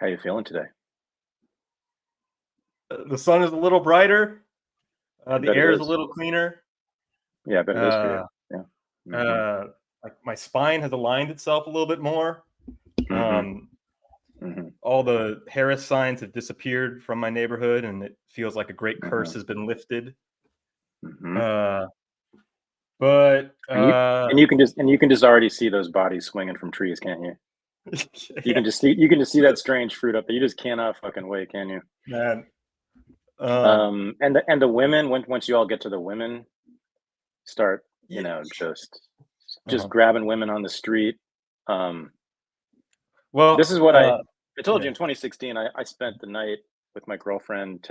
How you feeling today? The sun is a little brighter. The air is a is. little cleaner. Yeah, I bet it is for you. Yeah. Like my spine has aligned itself a little bit more. Mm-hmm. All the Harris signs have disappeared from my neighborhood, and it feels like a great curse has been lifted. Mm-hmm. And you can just already see those bodies swinging from trees, can't you? You can just see that strange fruit up there. You just cannot fucking wait, can you? Man. And the women, once you all get to the women, start just grabbing women on the street. Well, this is what I told you in 2016. I spent the night with my girlfriend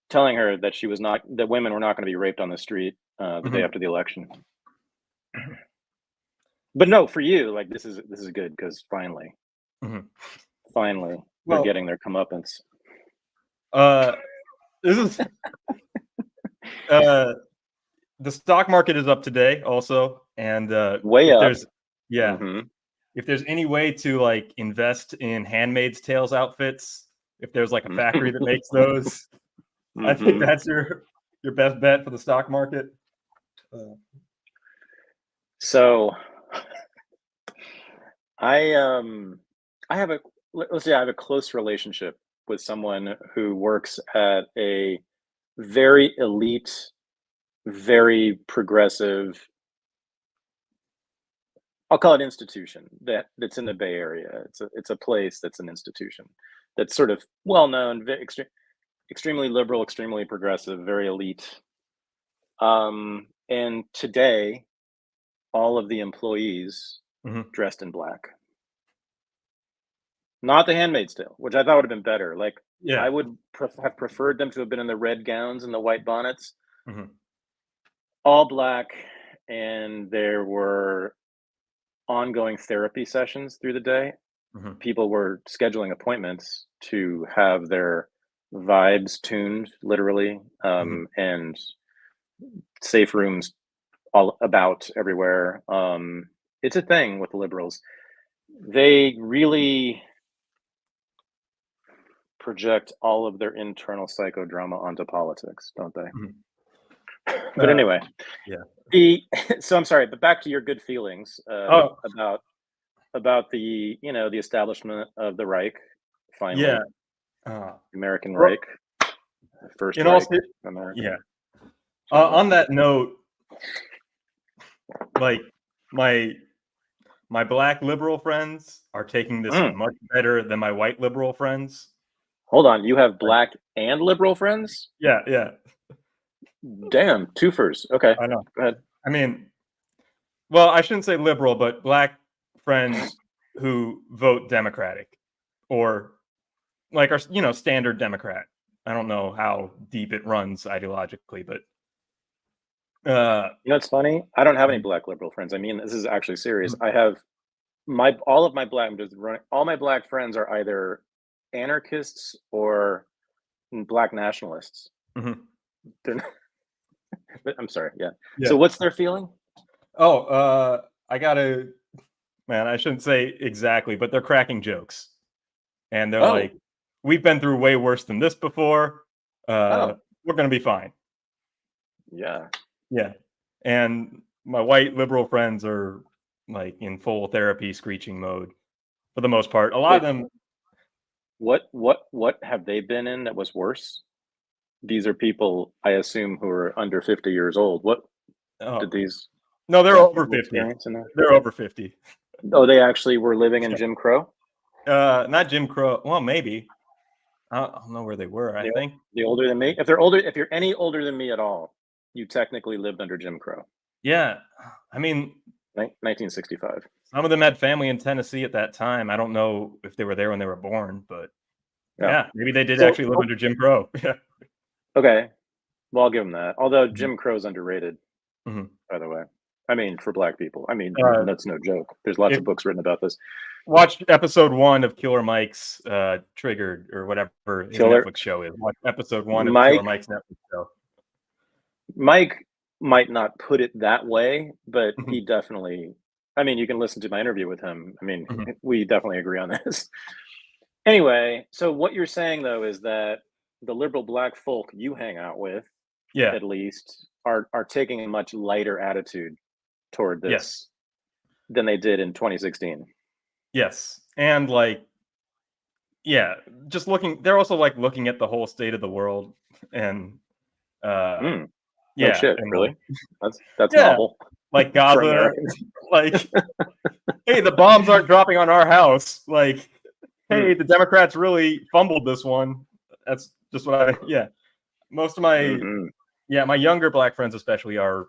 telling her that women were not going to be raped on the street the day after the election. But no, for you, like this is good because finally, they're getting their comeuppance. This is the stock market is up today also, and way up. If there's any way to like invest in Handmaid's Tales outfits, if there's like a factory that makes those, I think that's your best bet for the stock market. So I have a close relationship with someone who works at a very elite, very progressive, I'll call it institution that's in the Bay Area. It's a place that's an institution that's sort of well known, extremely liberal, extremely progressive, very elite. And today, all of the employees dressed in black. Not the Handmaid's Tale, which I thought would have been better. Like, I would have preferred them to have been in the red gowns and the white bonnets. All black, and there were ongoing therapy sessions through the day. People were scheduling appointments to have their vibes tuned, literally, and safe rooms all about everywhere. It's a thing with the liberals. They really project all of their internal psychodrama onto politics, don't they? But anyway, so I'm sorry, but back to your good feelings about the the establishment of the Reich, finally, American Reich, first Reich, American. On that note, like my black liberal friends are taking this much better than my white liberal friends. Hold on, you have black and liberal friends? Yeah. Damn, twofers. Okay, I know. Go ahead. I mean, well, I shouldn't say liberal, but black friends who vote Democratic or like are standard Democrat. I don't know how deep it runs ideologically, but it's funny. I don't have any black liberal friends. I mean, this is actually serious. I have all my black friends are either anarchists or black nationalists. I'm sorry. Yeah. So what's their feeling? I shouldn't say exactly, but they're cracking jokes, and they're like, "We've been through way worse than this before. We're gonna be fine." Yeah. And my white liberal friends are like in full therapy screeching mode for the most part. A lot of them. What have they been in that was worse? These are people, I assume, who are under 50 years old. What did these? No, they're over 50. They're over 50. Oh, they actually were living in Jim Crow? Not Jim Crow. Well, maybe. I don't know where they were. I think they're older than me. If you're any older than me at all, you technically lived under Jim Crow. Yeah, I mean, 1965. Some of them had family in Tennessee at that time. I don't know if they were there when they were born, but maybe they did actually live under Jim Crow. Okay, well, I'll give them that. Although Jim Crow's underrated, by the way. I mean, for black people. I mean, that's no joke. There's lots of books written about this. Watch episode 1 of Killer Mike's Triggered or whatever his Netflix show is. Watch episode 1 of Killer Mike's Netflix show. Mike might not put it that way, but he definitely, I mean, you can listen to my interview with him. I mean, we definitely agree on this. Anyway, so what you're saying though is that the liberal black folk you hang out with, at least, are taking a much lighter attitude toward this than they did in 2016. Yes, and like, just looking. They're also like looking at the whole state of the world, and no shit, and really, that's novel. Like Gaza, like, hey, the bombs aren't dropping on our house. Like, hey, the Democrats really fumbled this one. That's just what most of my my younger black friends especially are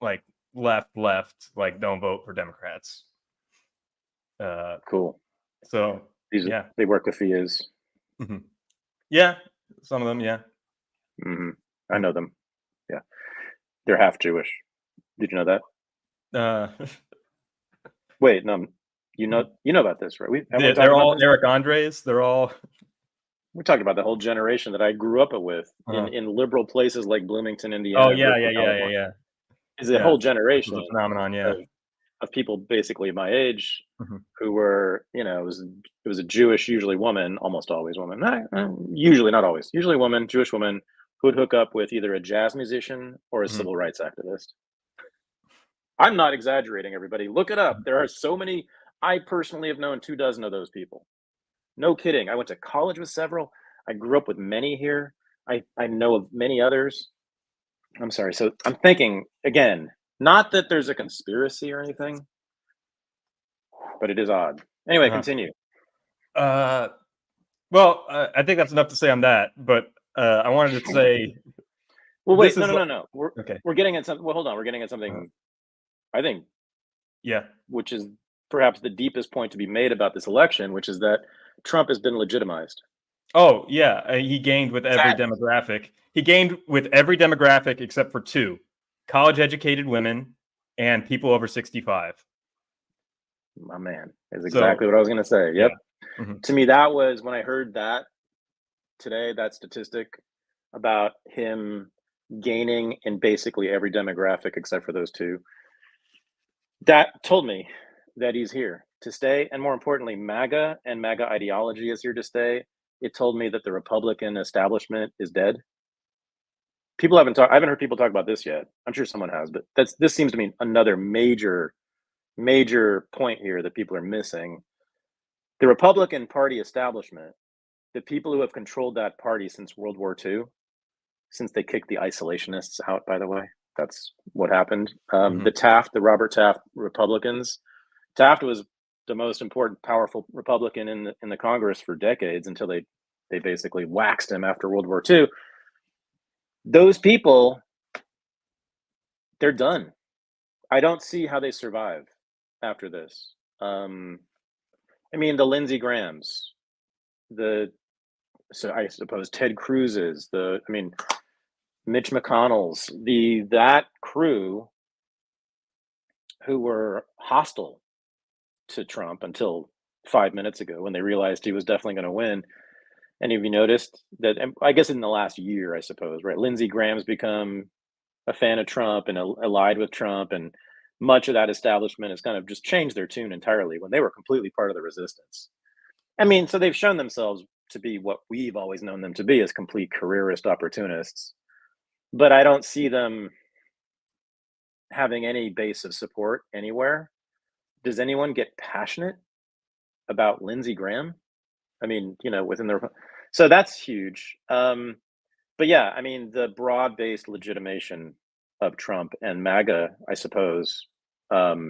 like left, like don't vote for Democrats. Cool. So they work with FIAs. Yeah, some of them, I know them. Yeah, they're half Jewish. Did you know that? Wait, no, you know about this, right? They're all Eric Andres. They're all. We're talking about the whole generation that I grew up with in liberal places like Bloomington, Indiana. Oh yeah. Is a whole generation a phenomenon, of people basically my age who were, it was a Jewish, usually woman, almost always woman, usually not always, usually woman, Jewish woman, who would hook up with either a jazz musician or a civil rights activist. I'm not exaggerating, everybody. Look it up. There are so many. I personally have known 24 of those people. No kidding. I went to college with several. I grew up with many here. I know of many others. I'm sorry. So I'm thinking, again, not that there's a conspiracy or anything, but it is odd. Anyway, continue. Well, I think that's enough to say on that, but I wanted to say... Well, wait, no. We're getting at something. Well, hold on. We're getting at something, I think, which is perhaps the deepest point to be made about this election, which is that Trump has been legitimized. Oh, yeah. He gained with every demographic. He gained with every demographic except for two: college-educated women and people over 65. My man, is exactly what I was going to say. Yep. To me, that was when I heard that today, that statistic about him gaining in basically every demographic except for those two. That told me that he's here to stay. And more importantly, MAGA and MAGA ideology is here to stay. It told me that the Republican establishment is dead. I haven't heard people talk about this yet. I'm sure someone has, but this seems to me another major point here that people are missing. The Republican Party establishment, the people who have controlled that party since World War II, since they kicked the isolationists out, by the way, that's what happened. The Robert Taft Republicans. Taft was the most important, powerful Republican in the Congress for decades until they basically waxed him after World War II. Those people, they're done. I don't see how they survive after this. I mean, the Lindsey Grahams, so I suppose Ted Cruz's, Mitch McConnell's, that crew who were hostile to Trump until 5 minutes ago when they realized he was definitely going to win. And have you noticed that, I guess in the last year, I suppose, right? Lindsey Graham's become a fan of Trump and allied with Trump, and much of that establishment has kind of just changed their tune entirely when they were completely part of the resistance. I mean, so they've shown themselves to be what we've always known them to be, as complete careerist opportunists. But I don't see them having any base of support anywhere. Does anyone get passionate about Lindsey Graham? I mean, within their... So that's huge. But yeah, I mean, the broad-based legitimation of Trump and MAGA, I suppose,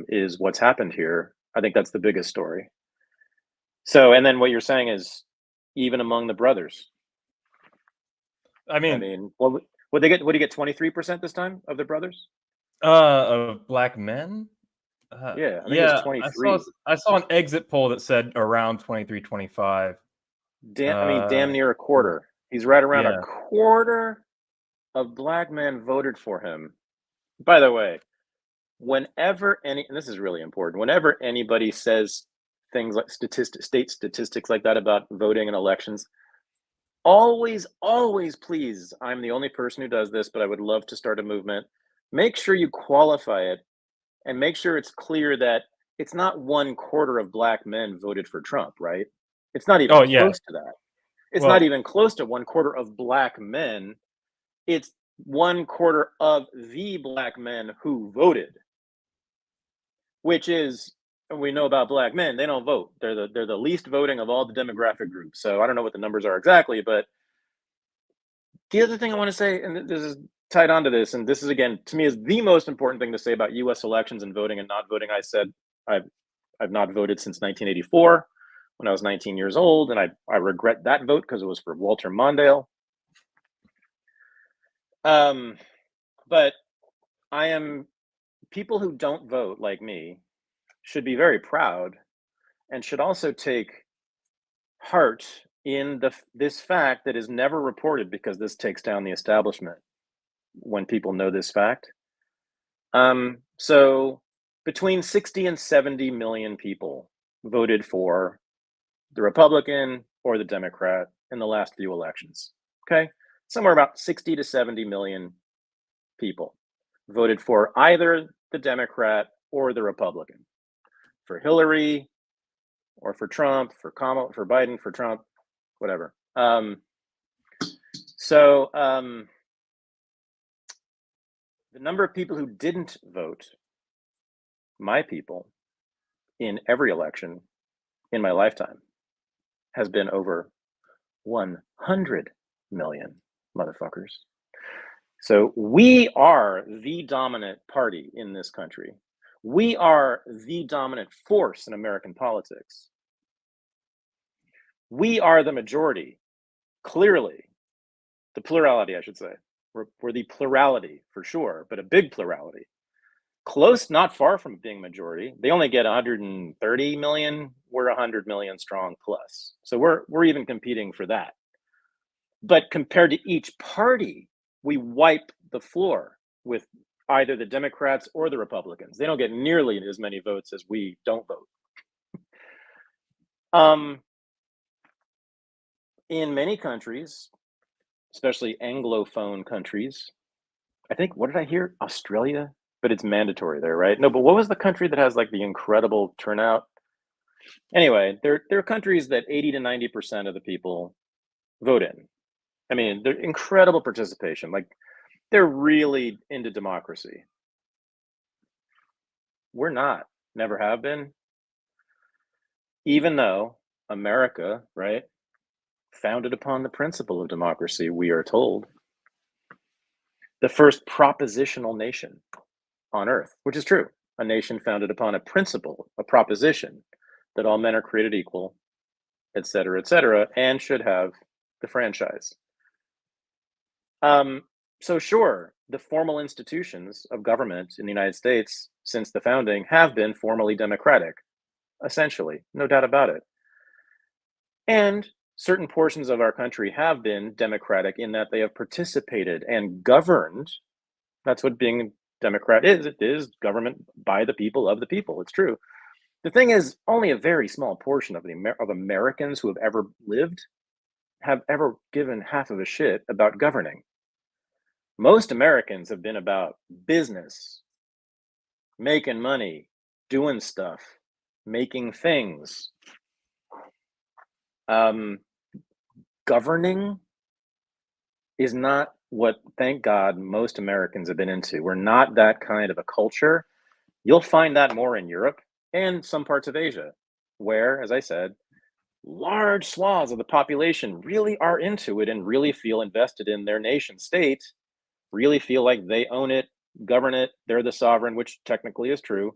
is what's happened here. I think that's the biggest story. So, and then what you're saying is, even among the brothers. I mean, would they get? Would he get 23% this time of the brothers? Of black men? Yeah, I think it's 23. I saw an exit poll that said around 23, 25. Damn near a quarter. He's right around a quarter of black men voted for him. By the way, whenever and this is really important, whenever anybody says things like state statistics like that about voting in elections, always, please, I'm the only person who does this, but I would love to start a movement. Make sure you qualify it and make sure it's clear that it's not 1/4 of black men voted for Trump, right? It's not even close to that. It's not even close to 1/4 of black men. It's 1/4 of the black men who voted, which is, we know about black men, they don't vote. They're the least voting of all the demographic groups. So I don't know what the numbers are exactly, but the other thing I want to say, and this is tied onto this, and this is, again, to me, is the most important thing to say about US elections and voting and not voting. I said I've not voted since 1984 when I was 19 years old, and I regret that vote because it was for Walter Mondale. But people who don't vote, like me, should be very proud and should also take heart in this fact that is never reported, because this takes down the establishment when people know this fact. So between 60 and 70 million people voted for the Republican or the Democrat in the last few elections. Okay, somewhere about 60 to 70 million people voted for either the Democrat or the Republican, for Hillary or for Trump, for Kamala, for Biden, for Trump, whatever. The number of people who didn't vote, my people, in every election in my lifetime has been over 100 million motherfuckers. So we are the dominant party in this country. We are the dominant force in American politics. We are the majority, clearly. The plurality, I should say. We're the plurality for sure, but a big plurality. Close, not far from being majority. They only get 130 million. We're 100 million strong plus. So we're even competing for that. But compared to each party, we wipe the floor with either the Democrats or the Republicans. They don't get nearly as many votes as we don't vote. In many countries, especially Anglophone countries, I think, what did I hear? Australia? But it's mandatory there, right? No, but what was the country that has like the incredible turnout? Anyway, there are countries that 80 to 90% of the people vote in. I mean, they're incredible participation. Like, they're really into democracy. We're not, never have been. Even though America, right, founded upon the principle of democracy, we are told. The first propositional nation on earth, which is true. A nation founded upon a principle, a proposition that all men are created equal, et cetera, and should have the franchise. So sure, the formal institutions of government in the United States since the founding have been formally democratic, essentially, no doubt about it. And certain portions of our country have been democratic in that they have participated and governed. That's what being Democrat is. It is government by the people, of the people. It's true. The thing is, only a very small portion of Americans who have ever lived have ever given half of a shit about governing. Most Americans have been about business, making money, doing stuff, making things. Governing is not what, thank God, most Americans have been into. We're not that kind of a culture. You'll find that more in Europe and some parts of Asia, where, as I said, large swaths of the population really are into it and really feel invested in their nation state, really feel like they own it, govern it, they're the sovereign, which technically is true,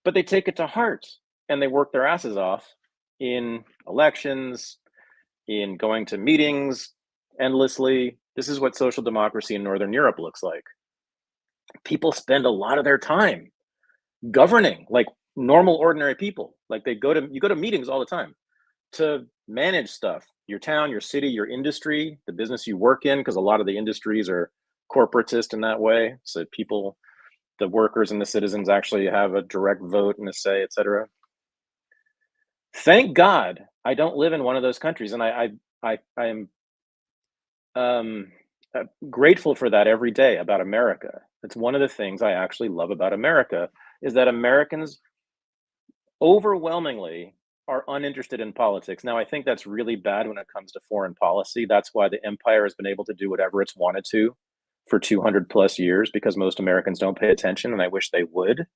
but they take it to heart and they work their asses off in elections, in going to meetings endlessly. This is what social democracy in Northern Europe looks like. People spend a lot of their time governing like normal, ordinary people. Like you go to meetings all the time to manage stuff, your town, your city, your industry, the business you work in, because a lot of the industries are corporatist in that way. So people, the workers and the citizens actually have a direct vote and a say, etc. Thank God I don't live in one of those countries, and I am grateful for that every day about America. It's one of the things I actually love about America, is that Americans overwhelmingly are uninterested in politics. Now, I think that's really bad when it comes to foreign policy. That's why the empire has been able to do whatever it's wanted to for 200 plus years, because most Americans don't pay attention, and I wish they would.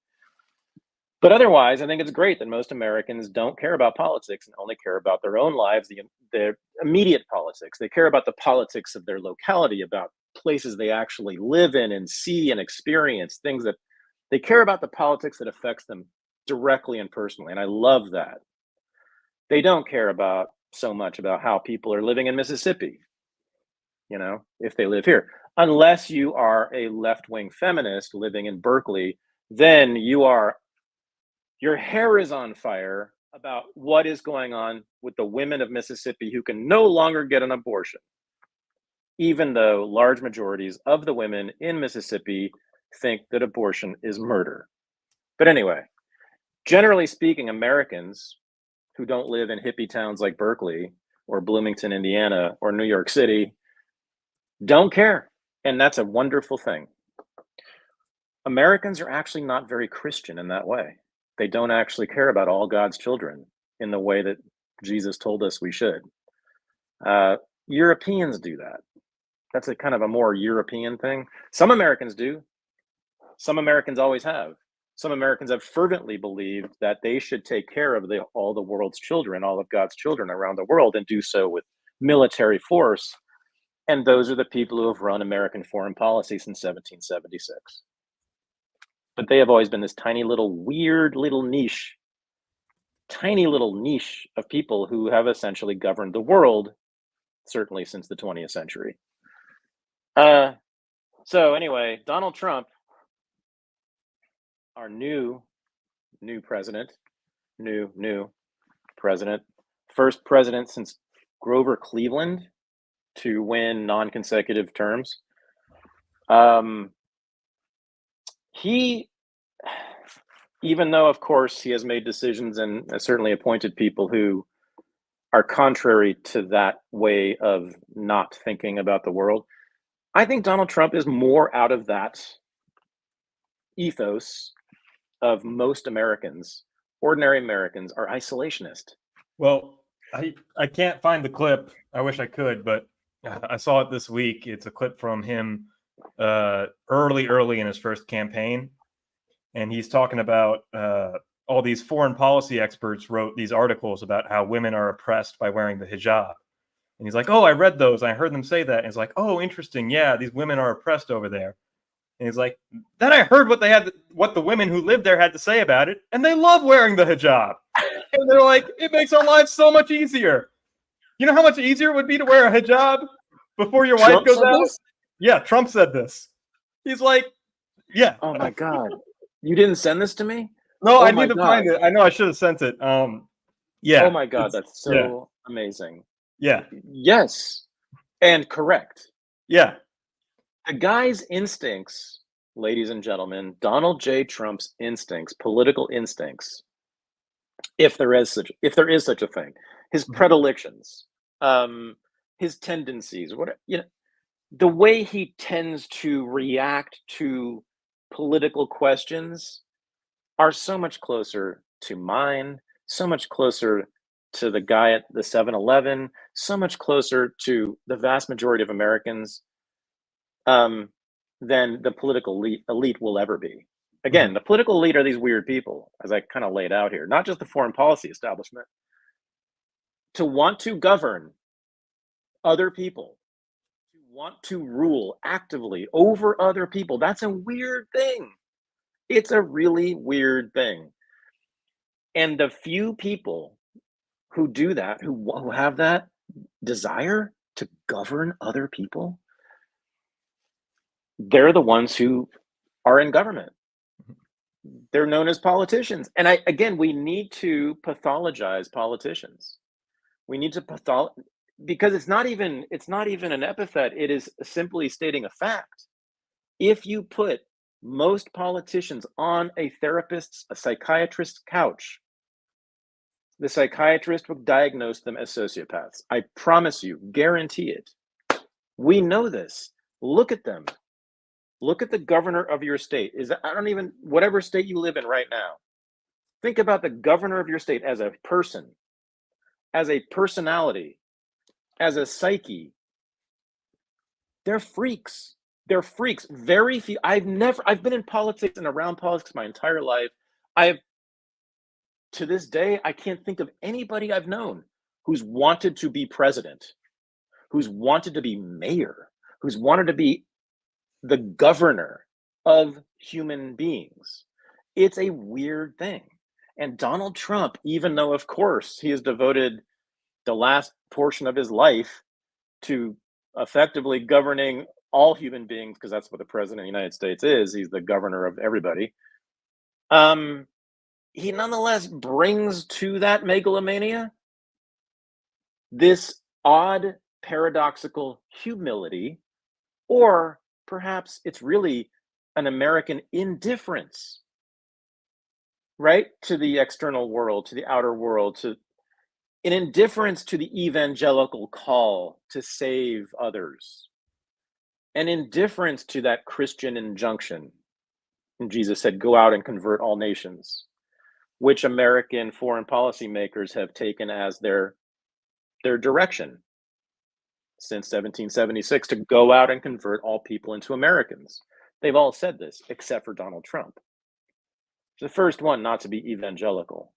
But otherwise, I think it's great that most Americans don't care about politics and only care about their own lives, their immediate politics. They care about the politics of their locality, about places they actually live in and see and experience, things that they care about, the politics that affects them directly and personally. And I love that. They don't care about so much about how people are living in Mississippi, if they live here. Unless you are a left-wing feminist living in Berkeley, then your hair is on fire about what is going on with the women of Mississippi who can no longer get an abortion, even though large majorities of the women in Mississippi think that abortion is murder. But anyway, generally speaking, Americans who don't live in hippie towns like Berkeley or Bloomington, Indiana, or New York City don't care. And that's a wonderful thing. Americans are actually not very Christian in that way. They don't actually care about all God's children in the way that Jesus told us we should. Europeans do that. That's a kind of a more European thing. Some Americans do. Some Americans always have. Some Americans have fervently believed that they should take care of all the world's children, all of God's children around the world, and do so with military force. And those are the people who have run American foreign policy since 1776. But they have always been this tiny little niche of people who have essentially governed the world, certainly since the 20th century. So anyway, Donald Trump, our new president, first president since Grover Cleveland to win non-consecutive terms. He, even though, of course, he has made decisions and certainly appointed people who are contrary to that way of not thinking about the world, I think Donald Trump is more out of that ethos of most Americans. Ordinary Americans are isolationist. Well, I can't find the clip. I wish I could, but I saw it this week. It's a clip from him early in his first campaign, and he's talking about all these foreign policy experts wrote these articles about how women are oppressed by wearing the hijab, and he's like, oh, I read those, I heard them say that, and it's like, oh, interesting, yeah, these women are oppressed over there. And he's like, then I heard what the women who lived there had to say about it, and they love wearing the hijab. And they're like, it makes our lives so much easier. You know how much easier it would be to wear a hijab before your wife goes out? This? Yeah, Trump said this. He's like, yeah. Oh my God. You didn't send this to me? No, I need to find it. I know I should have sent it. Yeah. Oh my God, that's so amazing. Yeah. Yes. And correct. Yeah. The guy's instincts, ladies and gentlemen, Donald J. Trump's instincts, political instincts, if there is such a thing, his predilections, his tendencies, the way he tends to react to political questions are so much closer to mine, so much closer to the guy at the 7-Eleven, so much closer to the vast majority of Americans than the political elite will ever be. Again, the political elite are these weird people, as I kind of laid out here, not just the foreign policy establishment. To want to govern other people, to want to rule actively over other people, that's a weird thing. It's a really weird thing. And the few people who do that, who have that desire to govern other people, they're the ones who are in government. They're known as politicians. And we need to pathologize politicians. We need to because it's not even an epithet. It is simply stating a fact. If you put most politicians on a psychiatrist's couch, the psychiatrist will diagnose them as sociopaths. I promise you, guarantee it. We know this. Look at them. Look at the governor of your state. Whatever state you live in right now. Think about the governor of your state as a person, as a personality, as a psyche, they're freaks. They're freaks. Very few. I've been in politics and around politics my entire life. To this day, I can't think of anybody I've known who's wanted to be president, who's wanted to be mayor, who's wanted to be the governor of human beings. It's a weird thing. And Donald Trump, even though, of course, he has devoted the last portion of his life to effectively governing all human beings, because that's what the president of the United States is. He's the governor of everybody. He nonetheless brings to that megalomania this odd, paradoxical humility, or perhaps it's really an American indifference, right? To the external world, to the outer world, to an indifference to the evangelical call to save others, an indifference to that Christian injunction. And Jesus said, go out and convert all nations, which American foreign policy makers have taken as their direction since 1776, to go out and convert all people into Americans. They've all said this, except for Donald Trump. The first one not to be evangelical.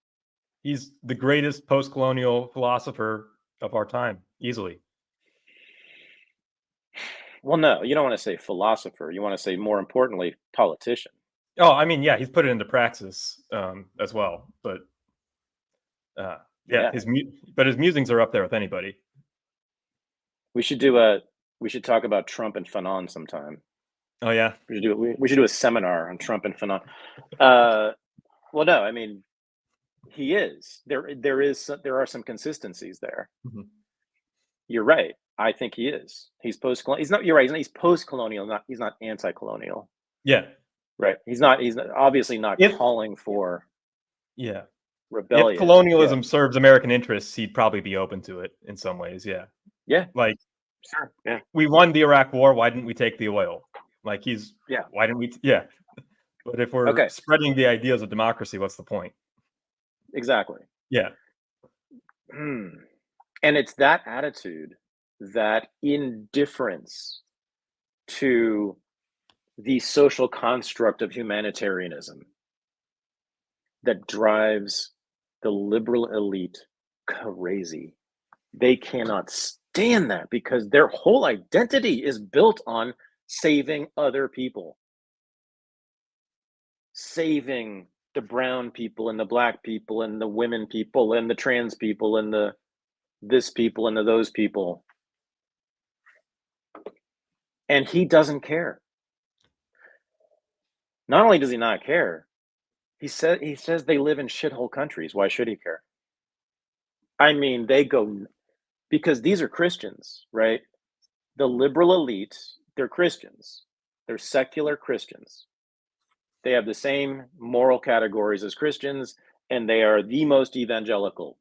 He's the greatest post-colonial philosopher of our time, easily. Well, no, you don't want to say philosopher. You want to say, more importantly, politician. Oh, I mean, yeah, he's put it into praxis as well. But his musings are up there with anybody. We should talk about Trump and Fanon sometime. Oh yeah, we should do a seminar on Trump and Fanon. Well, no, I mean, he is there are some consistencies there. Mm-hmm. You're right. I think he is. He's post-colonial. He's not. You're right. He's post-colonial. He's not anti-colonial. Yeah. Right. He's obviously not calling for. Yeah. Rebellion. If colonialism serves American interests, he'd probably be open to it in some ways. Yeah. Yeah. Like, sure. Yeah. We won the Iraq War. Why didn't we take the oil? Like why didn't we? Yeah. But if we're spreading the ideas of democracy, what's the point? Exactly. Yeah. And it's that attitude, that indifference to the social construct of humanitarianism, that drives the liberal elite crazy. They cannot stand that, because their whole identity is built on saving other people, saving the brown people and the black people and the women people and the trans people and the this people and the those people. And he doesn't care. Not only does he not care, he says they live in shithole countries. Why should he care? I mean, they go, because these are Christians, right? The liberal elite, they're Christians. They're secular Christians. They have the same moral categories as Christians, and they are the most evangelical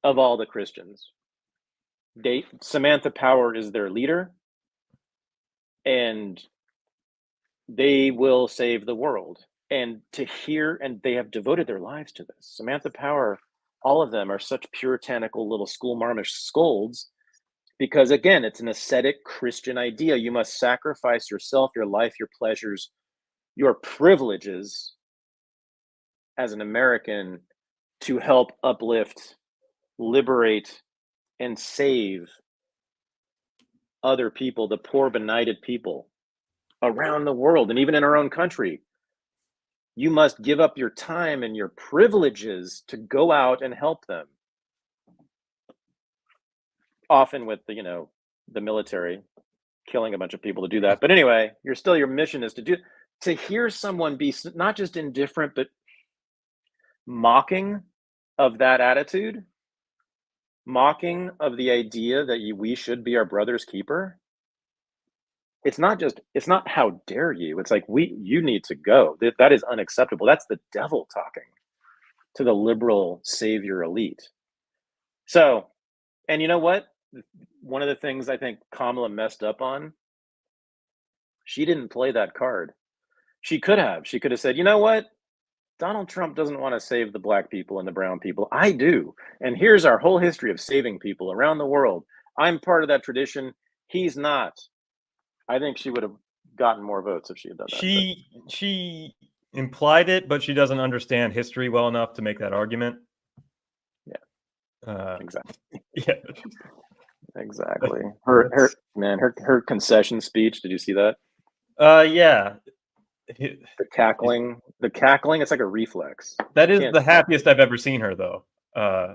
of all the Christians. Samantha Power is their leader, and they will save the world. And they have devoted their lives to this. Samantha Power, all of them are such puritanical little school marmish scolds, because again, it's an ascetic Christian idea. You must sacrifice yourself, your life, your pleasures, your privileges as an American to help uplift, liberate, and save other people, the poor, benighted people around the world, and even in our own country. You must give up your time and your privileges to go out and help them. Often with the military killing a bunch of people to do that. But anyway, your mission is to hear someone be not just indifferent, but mocking of that attitude, mocking of the idea that we should be our brother's keeper. It's not how dare you. It's like, you need to go. That is unacceptable. That's the devil talking to the liberal savior elite. So, and you know what? One of the things I think Kamala messed up on, she didn't play that card. She could have said, you know what? Donald Trump doesn't want to save the black people and the brown people. I do. And here's our whole history of saving people around the world. I'm part of that tradition. He's not. I think she would have gotten more votes if she had done that. She implied it, but she doesn't understand history well enough to make that argument. Yeah. Exactly. Yeah. Exactly. Her concession speech. Did you see that? Yeah. The cackling. It's like a reflex. That is the happiest I've ever seen her, though,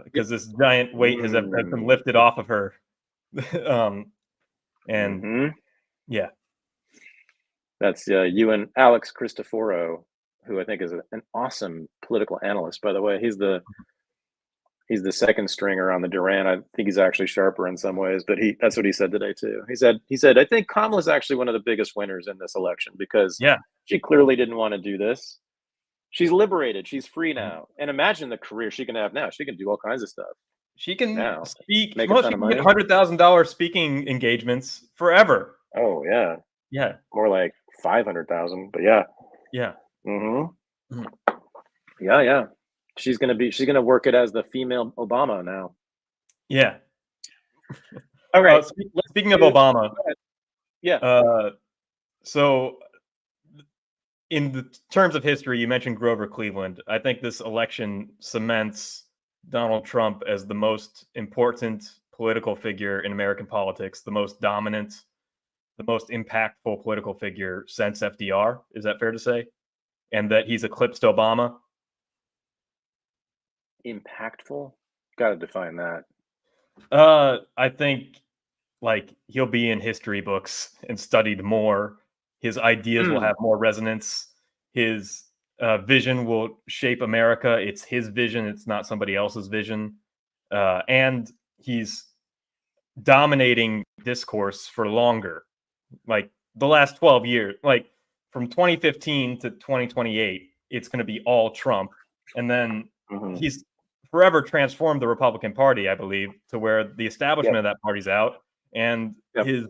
because this giant weight has been lifted off of her. Yeah, that's you and Alex Cristoforo, who I think is an awesome political analyst. By the way, he's the second stringer on the Duran. I think he's actually sharper in some ways, but that's what he said today too. He said I think Kamala's actually one of the biggest winners in this election because she clearly didn't want to do this. She's liberated. She's free now. And imagine the career she can have now. She can do all kinds of stuff. She can speak. She can get $100,000 speaking engagements forever. Oh yeah. Yeah. More like 500,000, but yeah. Yeah. Mm-hmm. Yeah. She's gonna work it as the female Obama now. Yeah. All right. Speaking of Obama. Yeah. So in the terms of history, you mentioned Grover Cleveland. I think this election cements Donald Trump as the most important political figure in American politics, the most dominant, the most impactful political figure since FDR. Is that fair to say? And that he's eclipsed Obama? Impactful? Got to define that. I think he'll be in history books and studied more. His ideas will have more resonance. His vision will shape America. It's his vision. It's not somebody else's vision. And he's dominating discourse for longer. Like the last 12 years, like from 2015 to 2028, it's going to be all Trump. And then he's forever transformed the Republican Party, I believe, to where the establishment of that party's out. And his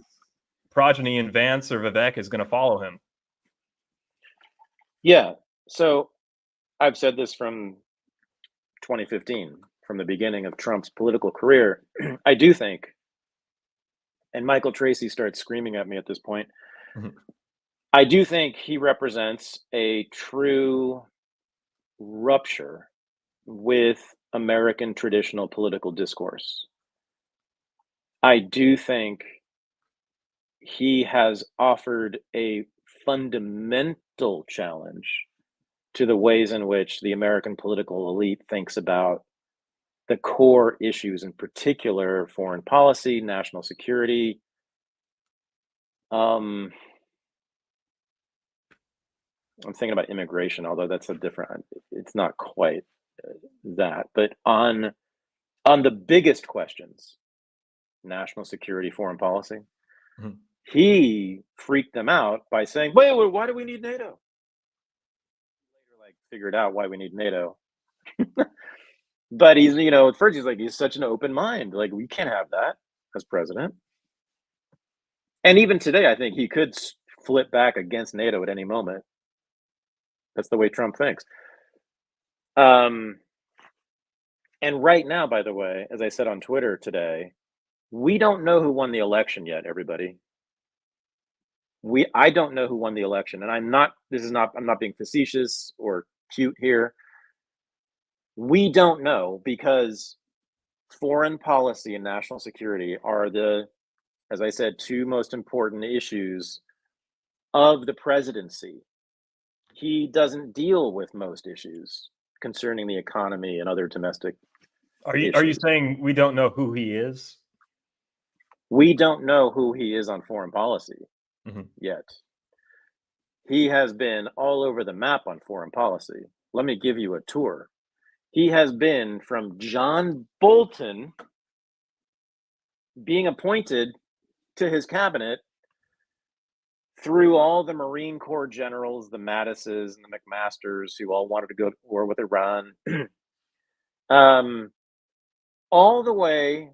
progeny in Vance or Vivek is going to follow him. Yeah. So I've said this from 2015, from the beginning of Trump's political career. I do think, and Michael Tracey starts screaming at me at this point, I do think he represents a true rupture with American traditional political discourse. I do think he has offered a fundamental challenge to the ways in which the American political elite thinks about the core issues, in particular foreign policy, national security. I'm thinking about immigration, although that's it's not quite that, but on the biggest questions, national security, foreign policy, he freaked them out by saying, wait, why do we need NATO? Later, figured out why we need NATO. But he's, at first he's like, he's such an open mind. Like, we can't have that as president. And even today, I think he could flip back against NATO at any moment. That's the way Trump thinks. And right now, by the way, as I said on Twitter today, we don't know who won the election yet, everybody. I don't know who won the election. And I'm not being facetious or cute here. We don't know because foreign policy and national security are as I said, two most important issues of the presidency. He doesn't deal with most issues concerning the economy and other domestic issues. Are you saying we don't know who he is? We don't know who he is on foreign policy yet. He has been all over the map on foreign policy. Let me give you a tour. He has been from John Bolton being appointed to his cabinet through all the Marine Corps generals, the Malices and the McMasters, who all wanted to go to war with Iran, all the way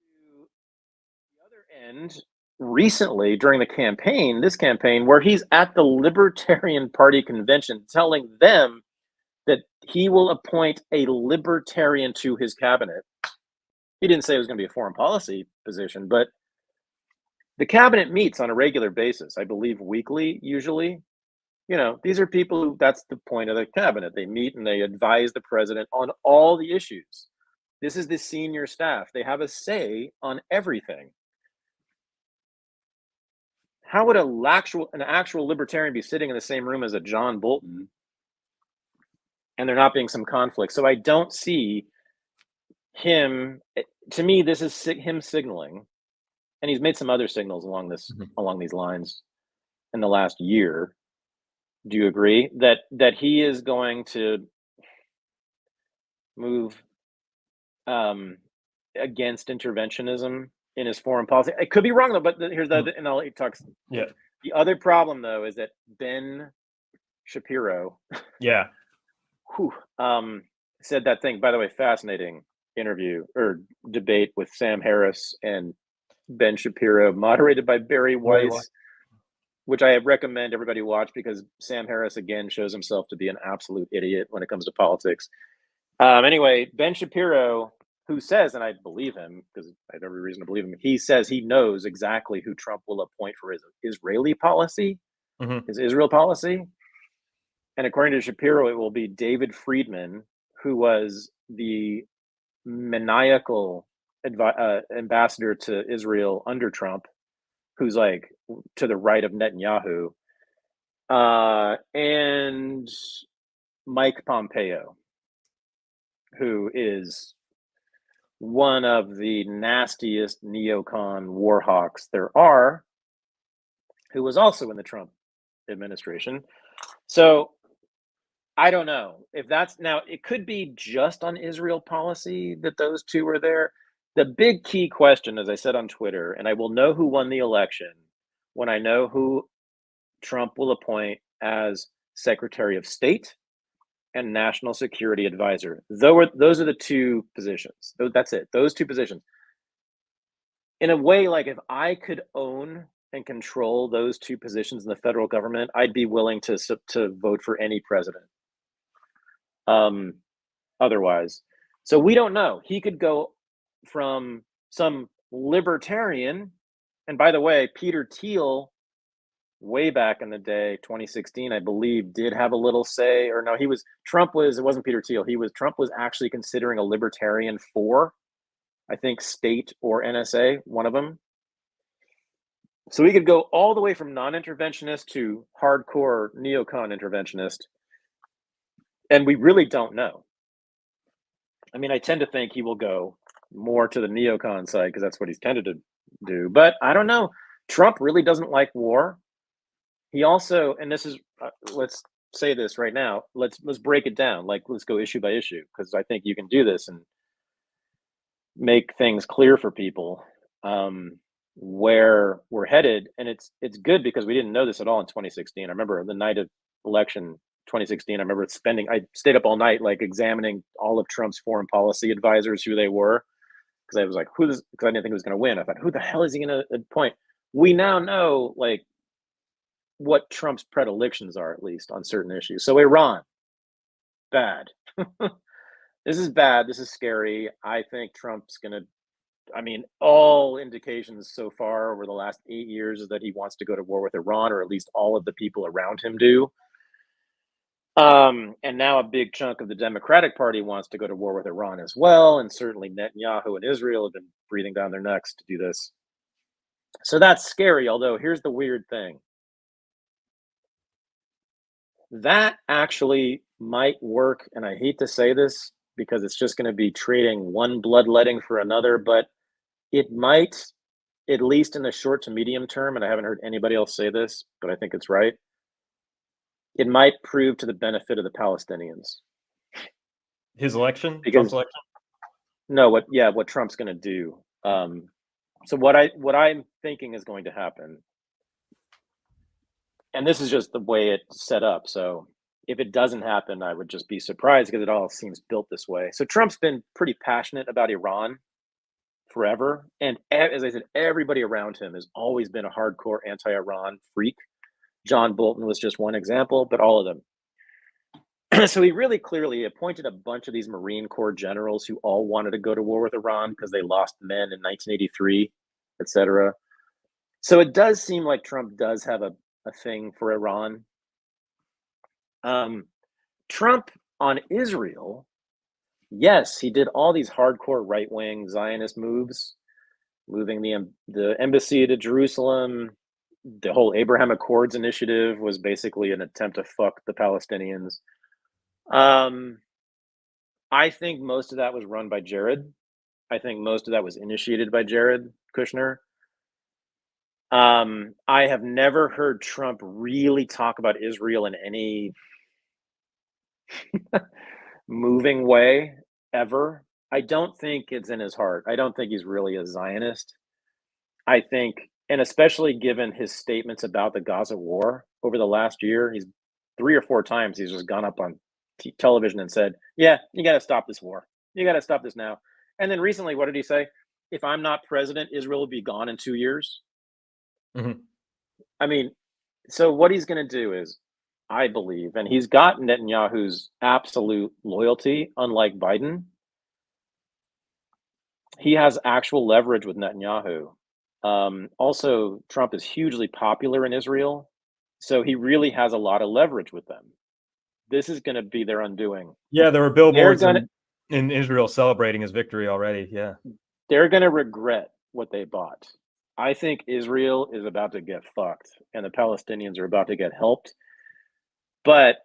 to the other end recently during this campaign, where he's at the Libertarian Party convention telling them that he will appoint a libertarian to his cabinet. He didn't say it was going to be a foreign policy position, but the cabinet meets on a regular basis, I believe weekly, usually. These are people who, that's the point of the cabinet. They meet and they advise the president on all the issues. This is the senior staff. They have a say on everything. How would an actual libertarian be sitting in the same room as a John Bolton and there not being some conflict? So I don't see him. To me, this is him signaling, and he's made some other signals along these lines in the last year. Do you agree that he is going to move against interventionism in his foreign policy? I could be wrong though, but here's the other, and I'll talk. Yeah. The other problem though is that Ben Shapiro, said that thing. By the way, fascinating interview or debate with Sam Harris and Ben Shapiro, moderated by Barry Weiss, which I recommend everybody watch because Sam Harris again shows himself to be an absolute idiot when it comes to politics. Anyway, Ben Shapiro, who says, and I believe him because I have every reason to believe him, he says he knows exactly who Trump will appoint for his Israeli policy, his Israel policy. And according to Shapiro, it will be David Friedman, who was the maniacal ambassador to Israel under Trump, who's like to the right of Netanyahu, and Mike Pompeo, who is one of the nastiest neocon war hawks there are, who was also in the Trump administration. So I don't know if that's now, it could be just on Israel policy that those two were there. The big key question, as I said on Twitter, and I will know who won the election when I know who Trump will appoint as Secretary of State and National Security Advisor. Those are the two positions. That's it. Those two positions. In a way, like if I could own and control those two positions in the federal government, I'd be willing to vote for any president. Otherwise, so we don't know. He could go from some libertarian, and by the way, Peter Thiel, way back in the day, 2016, I believe, did have a little say, or no, it wasn't Peter Thiel. Trump was actually considering a libertarian for, I think, state or NSA, one of them. So we could go all the way from non-interventionist to hardcore neocon interventionist. And we really don't know. I mean, I tend to think he will go more to the neocon side because that's what he's tended to do. But I don't know. Trump really doesn't like war. He also, and this is, let's say this right now. Let's break it down. Like, let's go issue by issue because I think you can do this and make things clear for people where we're headed. And it's good because we didn't know this at all in 2016. I remember the night of election 2016, I remember I stayed up all night, like examining all of Trump's foreign policy advisors, who they were, because I was like, because I didn't think he was going to win. I thought, who the hell is he going to appoint? We now know, like, what Trump's predilections are, at least on certain issues. So Iran, bad. This is bad. This is scary. I think Trump's going to, all indications so far over the last 8 years is that he wants to go to war with Iran, or at least all of the people around him do. And now a big chunk of the Democratic Party wants to go to war with Iran as well. And certainly Netanyahu and Israel have been breathing down their necks to do this. So that's scary. Although here's the weird thing. That actually might work. And I hate to say this because it's just going to be trading one bloodletting for another, but it might, at least in the short to medium term, and I haven't heard anybody else say this, but I think it's right, it might prove to the benefit of the Palestinians. His election? Trump's election? No, what Trump's going to do. So what I'm thinking is going to happen, and this is just the way it's set up. So if it doesn't happen, I would just be surprised because it all seems built this way. So Trump's been pretty passionate about Iran forever. And as I said, everybody around him has always been a hardcore anti-Iran freak. John Bolton was just one example, but all of them. So he really clearly appointed a bunch of these Marine Corps generals who all wanted to go to war with Iran because they lost men in 1983, etc. So it does seem like Trump does have a thing for Iran. Trump on Israel, yes, he did all these hardcore right-wing Zionist moves, moving the embassy to Jerusalem. The whole Abraham Accords initiative was basically an attempt to fuck the Palestinians. I think most of that was run by Jared. I think most of that was initiated by Jared Kushner. I have never heard Trump really talk about Israel in any moving way ever. I don't think it's in his heart. I don't think he's really a Zionist. I think, and especially given his statements about the Gaza war over the last year, he's 3 or 4 times he's just gone up on television and said, yeah, you got to stop this war. You got to stop this now. And then recently, what did he say? If I'm not president, Israel will be gone in 2 years. Mm-hmm. I mean, so what he's going to do is, I believe, and he's got Netanyahu's absolute loyalty, unlike Biden. He has actual leverage with Netanyahu. Also, Trump is hugely popular in Israel, so he really has a lot of leverage with them. This is going to be their undoing. Yeah, there were billboards in Israel celebrating his victory already. Yeah. They're going to regret what they bought. I think Israel is about to get fucked, and the Palestinians are about to get helped, but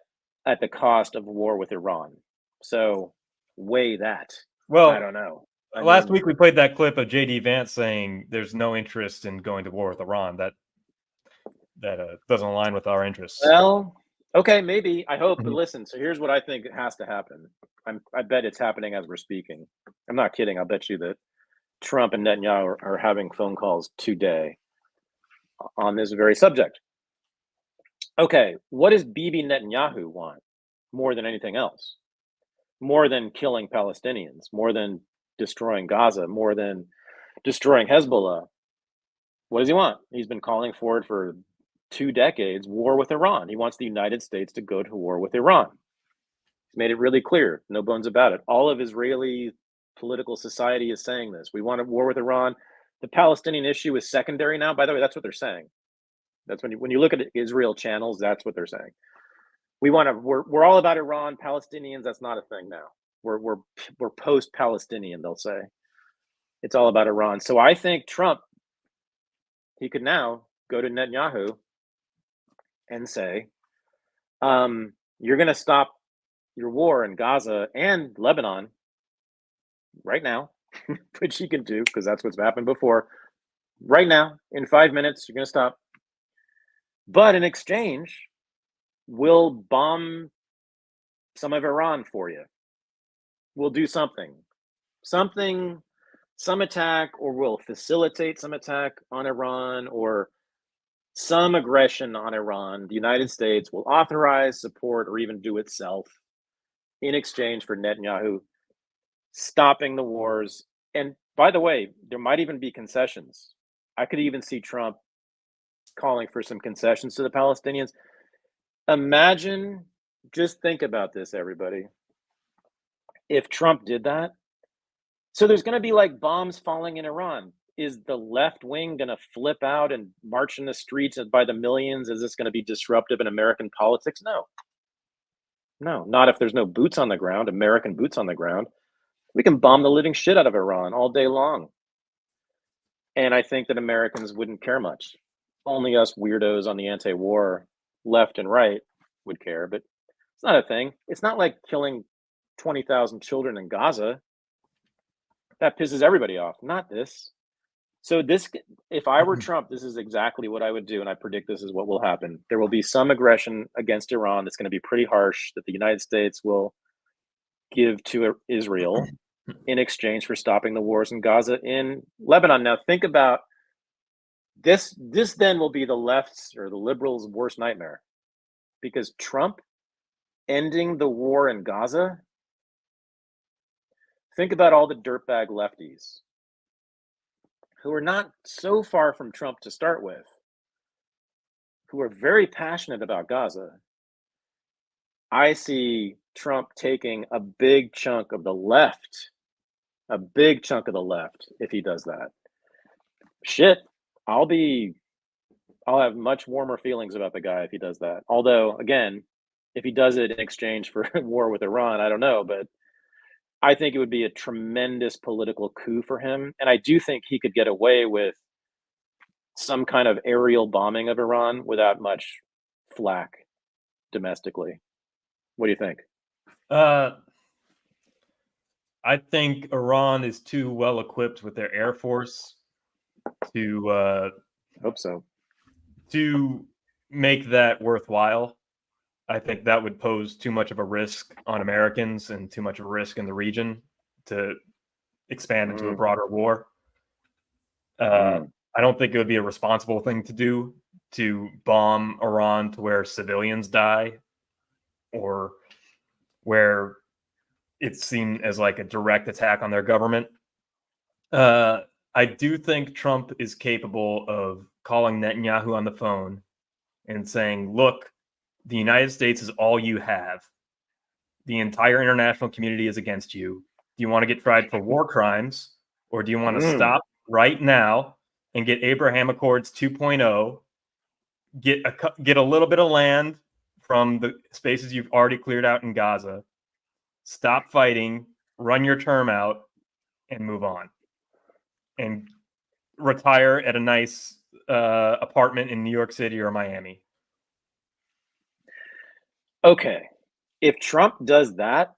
at the cost of war with Iran. So weigh that. Well, I don't know. Last week we played that clip of J.D. Vance saying there's no interest in going to war with Iran. That doesn't align with our interests. Well, okay, maybe. I hope. But listen, so here's what I think has to happen. I bet it's happening as we're speaking. I'm not kidding. I'll bet you that Trump and Netanyahu are having phone calls today on this very subject. Okay, what does Bibi Netanyahu want more than anything else? More than killing Palestinians, more than destroying Gaza, more than destroying Hezbollah. What does he want? He's been calling for it for 2 decades, war with Iran. He wants the United States to go to war with Iran. He's made it really clear, no bones about it. All of Israeli political society is saying this. We want a war with Iran. The Palestinian issue is secondary now. By the way, that's what they're saying. That's when you look at Israel channels, that's what they're saying. We're all about Iran, Palestinians. That's not a thing now. We're post-Palestinian. They'll say it's all about Iran. So I think Trump, he could now go to Netanyahu and say, "You're going to stop your war in Gaza and Lebanon right now," which he can do because that's what's happened before. Right now, in 5 minutes, you're going to stop. But in exchange, we'll bomb some of Iran for you. We'll do something, some attack, or we'll facilitate some attack on Iran or some aggression on Iran. The United States will authorize, support, or even do itself in exchange for Netanyahu stopping the wars. And by the way, there might even be concessions. I could even see Trump calling for some concessions to the Palestinians. Imagine, just think about this, everybody. If Trump did that, so there's going to be like bombs falling in Iran. Is the left wing going to flip out and march in the streets by the millions? Is this going to be disruptive in American politics? No. No, not if there's no boots on the ground, American boots on the ground. We can bomb the living shit out of Iran all day long. And I think that Americans wouldn't care much. Only us weirdos on the anti-war left and right would care, but it's not a thing. It's not like killing 20,000 children in Gaza. That pisses everybody off. Not this. So this, if I were Trump, this is exactly what I would do, and I predict this is what will happen. There will be some aggression against Iran that's going to be pretty harsh that the United States will give to Israel in exchange for stopping the wars in Gaza in Lebanon. Now think about this. This then will be the left's or the liberals' worst nightmare, because Trump ending the war in Gaza. Think about all the dirtbag lefties who are not so far from Trump to start with, who are very passionate about Gaza. I see Trump taking a big chunk of the left, if he does that. Shit, I'll have much warmer feelings about the guy if he does that. Although, again, if he does it in exchange for war with Iran, I don't know, but I think it would be a tremendous political coup for him. And I do think he could get away with some kind of aerial bombing of Iran without much flack domestically. What do you think? I think Iran is too well equipped with their air force to hope so, to make that worthwhile. I think that would pose too much of a risk on Americans and too much of a risk in the region to expand into a broader war. I don't think it would be a responsible thing to do to bomb Iran to where civilians die or where it's seen as like a direct attack on their government. I do think Trump is capable of calling Netanyahu on the phone and saying, look, the United States is all you have. The entire international community is against you. Do you want to get tried for war crimes, or do you want to stop right now and get Abraham Accords 2.0, get a little bit of land from the spaces you've already cleared out in Gaza, stop fighting, run your term out, and move on, and retire at a nice apartment in New York City or Miami? Okay. If Trump does that,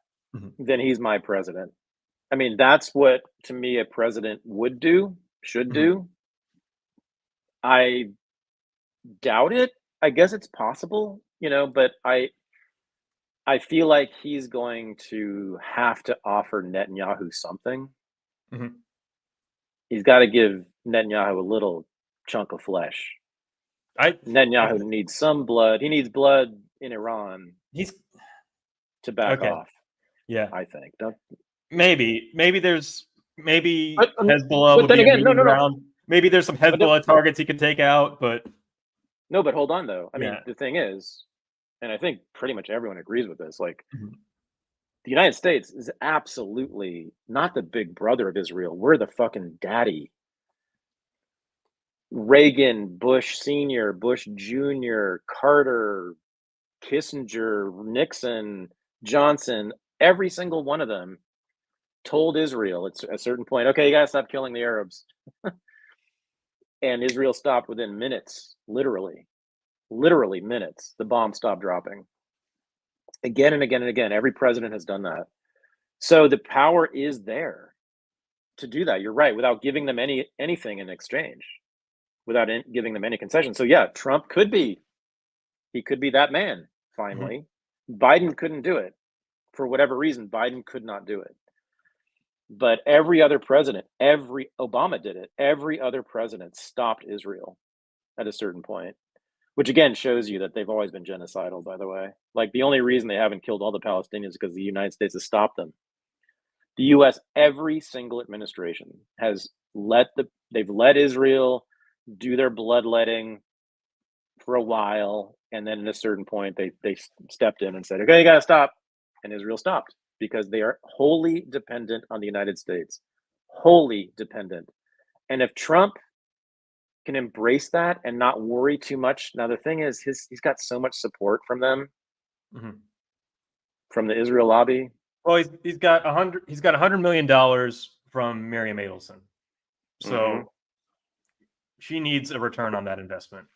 then he's my president. I mean, that's what, to me, a president would do, should do. I doubt it. I guess it's possible, but I feel like he's going to have to offer Netanyahu something. He's got to give Netanyahu a little chunk of flesh. Netanyahu needs some blood. He needs blood in Iran. To back off. Yeah, I think. Maybe Hezbollah would be a middle ground. Maybe there's some Hezbollah targets he could take out, but no. But hold on, though. I mean, the thing is, and I think pretty much everyone agrees with this. Like, the United States is absolutely not the big brother of Israel. We're the fucking daddy. Reagan, Bush Sr., Bush Jr., Carter, Kissinger, Nixon, Johnson, every single one of them told Israel at a certain point, okay, you gotta stop killing the Arabs. And Israel stopped within minutes, literally minutes. The bomb stopped dropping. Again and again and again, every president has done that. So the power is there to do that. You're right, without giving them anything in exchange, without giving them any concession. So yeah, Trump could be that man. Finally, Biden couldn't do it for whatever reason. Biden could not do it. But every other president, Obama did it. Every other president stopped Israel at a certain point, which again shows you that they've always been genocidal, by the way. Like, the only reason they haven't killed all the Palestinians is because the United States has stopped them. The US, every single administration has they've let Israel do their bloodletting for a while, and then at a certain point they stepped in and said, okay, you gotta stop. And Israel stopped, because they are wholly dependent on the United States. Wholly dependent. And if Trump can embrace that and not worry too much. Now, the thing is, he's got so much support from them, from the Israel lobby. Well, he's got $100 million from Miriam Adelson. So she needs a return on that investment.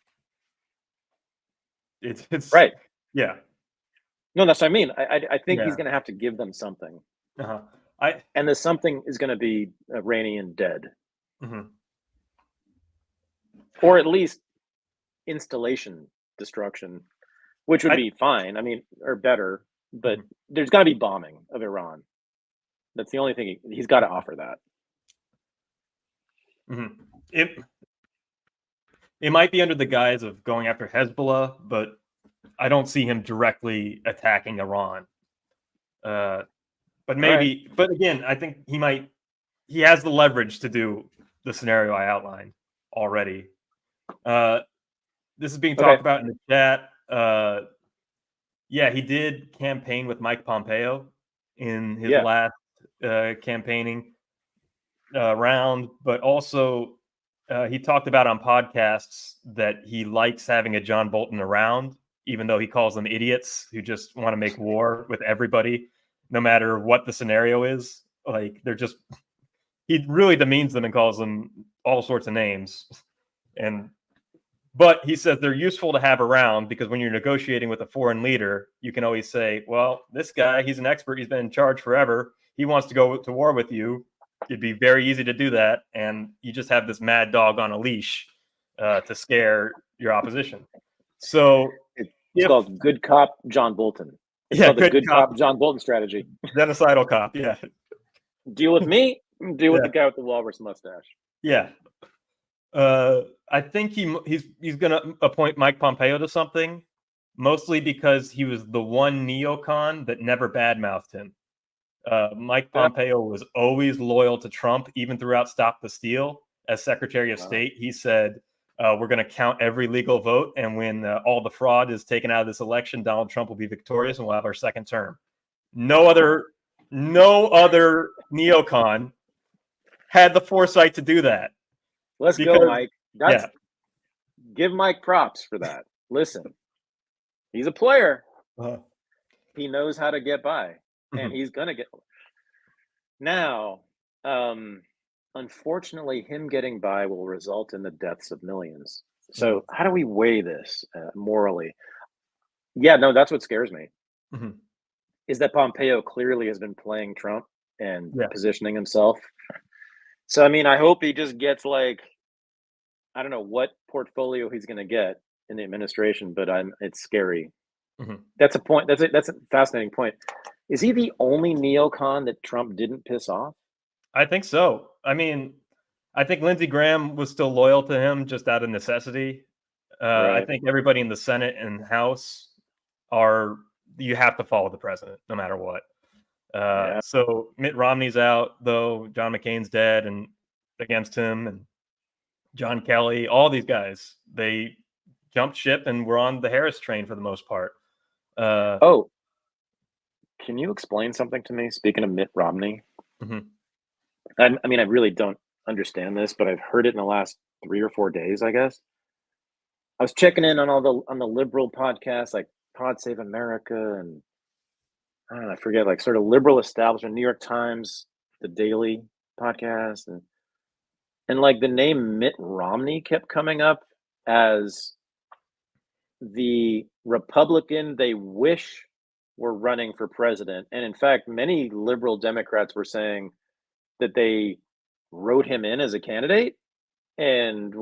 It's right. Yeah. No, that's what I mean. I think he's going to have to give them something. And the something is going to be Iranian dead. Or at least installation destruction, which would be fine. I mean, or better. But there's got to be bombing of Iran. That's the only thing he's got to offer that. It might be under the guise of going after Hezbollah, but I don't see him directly attacking Iran. But maybe, but again, I think he has the leverage to do the scenario I outlined already. This is being talked about in the chat. Yeah, he did campaign with Mike Pompeo in his last campaigning round, but also he talked about on podcasts that he likes having a John Bolton around, even though he calls them idiots who just want to make war with everybody, no matter what the scenario is. Like, they're just, he really demeans them and calls them all sorts of names. But he says they're useful to have around because when you're negotiating with a foreign leader, you can always say, well, this guy, he's an expert. He's been in charge forever. He wants to go to war with you. It'd be very easy to do that. And you just have this mad dog on a leash to scare your opposition. So it's called good cop John Bolton. It's called the good cop John Bolton strategy. Genocidal cop, yeah. Deal with me, deal with the guy with the walrus mustache. Yeah. I think he's going to appoint Mike Pompeo to something, mostly because he was the one neocon that never badmouthed him. Mike Pompeo was always loyal to Trump, even throughout Stop the Steal. As Secretary of State, he said, we're going to count every legal vote, and when all the fraud is taken out of this election, Donald Trump will be victorious and we'll have our second term. No other neocon had the foresight to do that. Let's go, Mike. Give Mike props for that. Listen, he's a player. He knows how to get by, and he's going to get. Now, unfortunately, him getting by will result in the deaths of millions. So how do we weigh this morally? Yeah, no, that's what scares me. Is that Pompeo clearly has been playing Trump and positioning himself. So, I mean, I hope he just gets like, I don't know what portfolio he's going to get in the administration, but it's scary. That's a point. That's a fascinating point. Is he the only neocon that Trump didn't piss off? I think so. I mean, I think Lindsey Graham was still loyal to him just out of necessity. I think everybody in the Senate and House you have to follow the president no matter what. So Mitt Romney's out, though. John McCain's dead and against him, and John Kelly, all these guys, they jumped ship and were on the Harris train for the most part. Can you explain something to me? Speaking of Mitt Romney, I mean, I really don't understand this, but I've heard it in the last 3 or 4 days, I guess. I was checking in on on the liberal podcasts like Pod Save America and I don't know, I forget, like sort of liberal establishment, New York Times, the Daily podcast, and like the name Mitt Romney kept coming up as the Republican they wish were running for president. And in fact, many liberal Democrats were saying that they wrote him in as a candidate and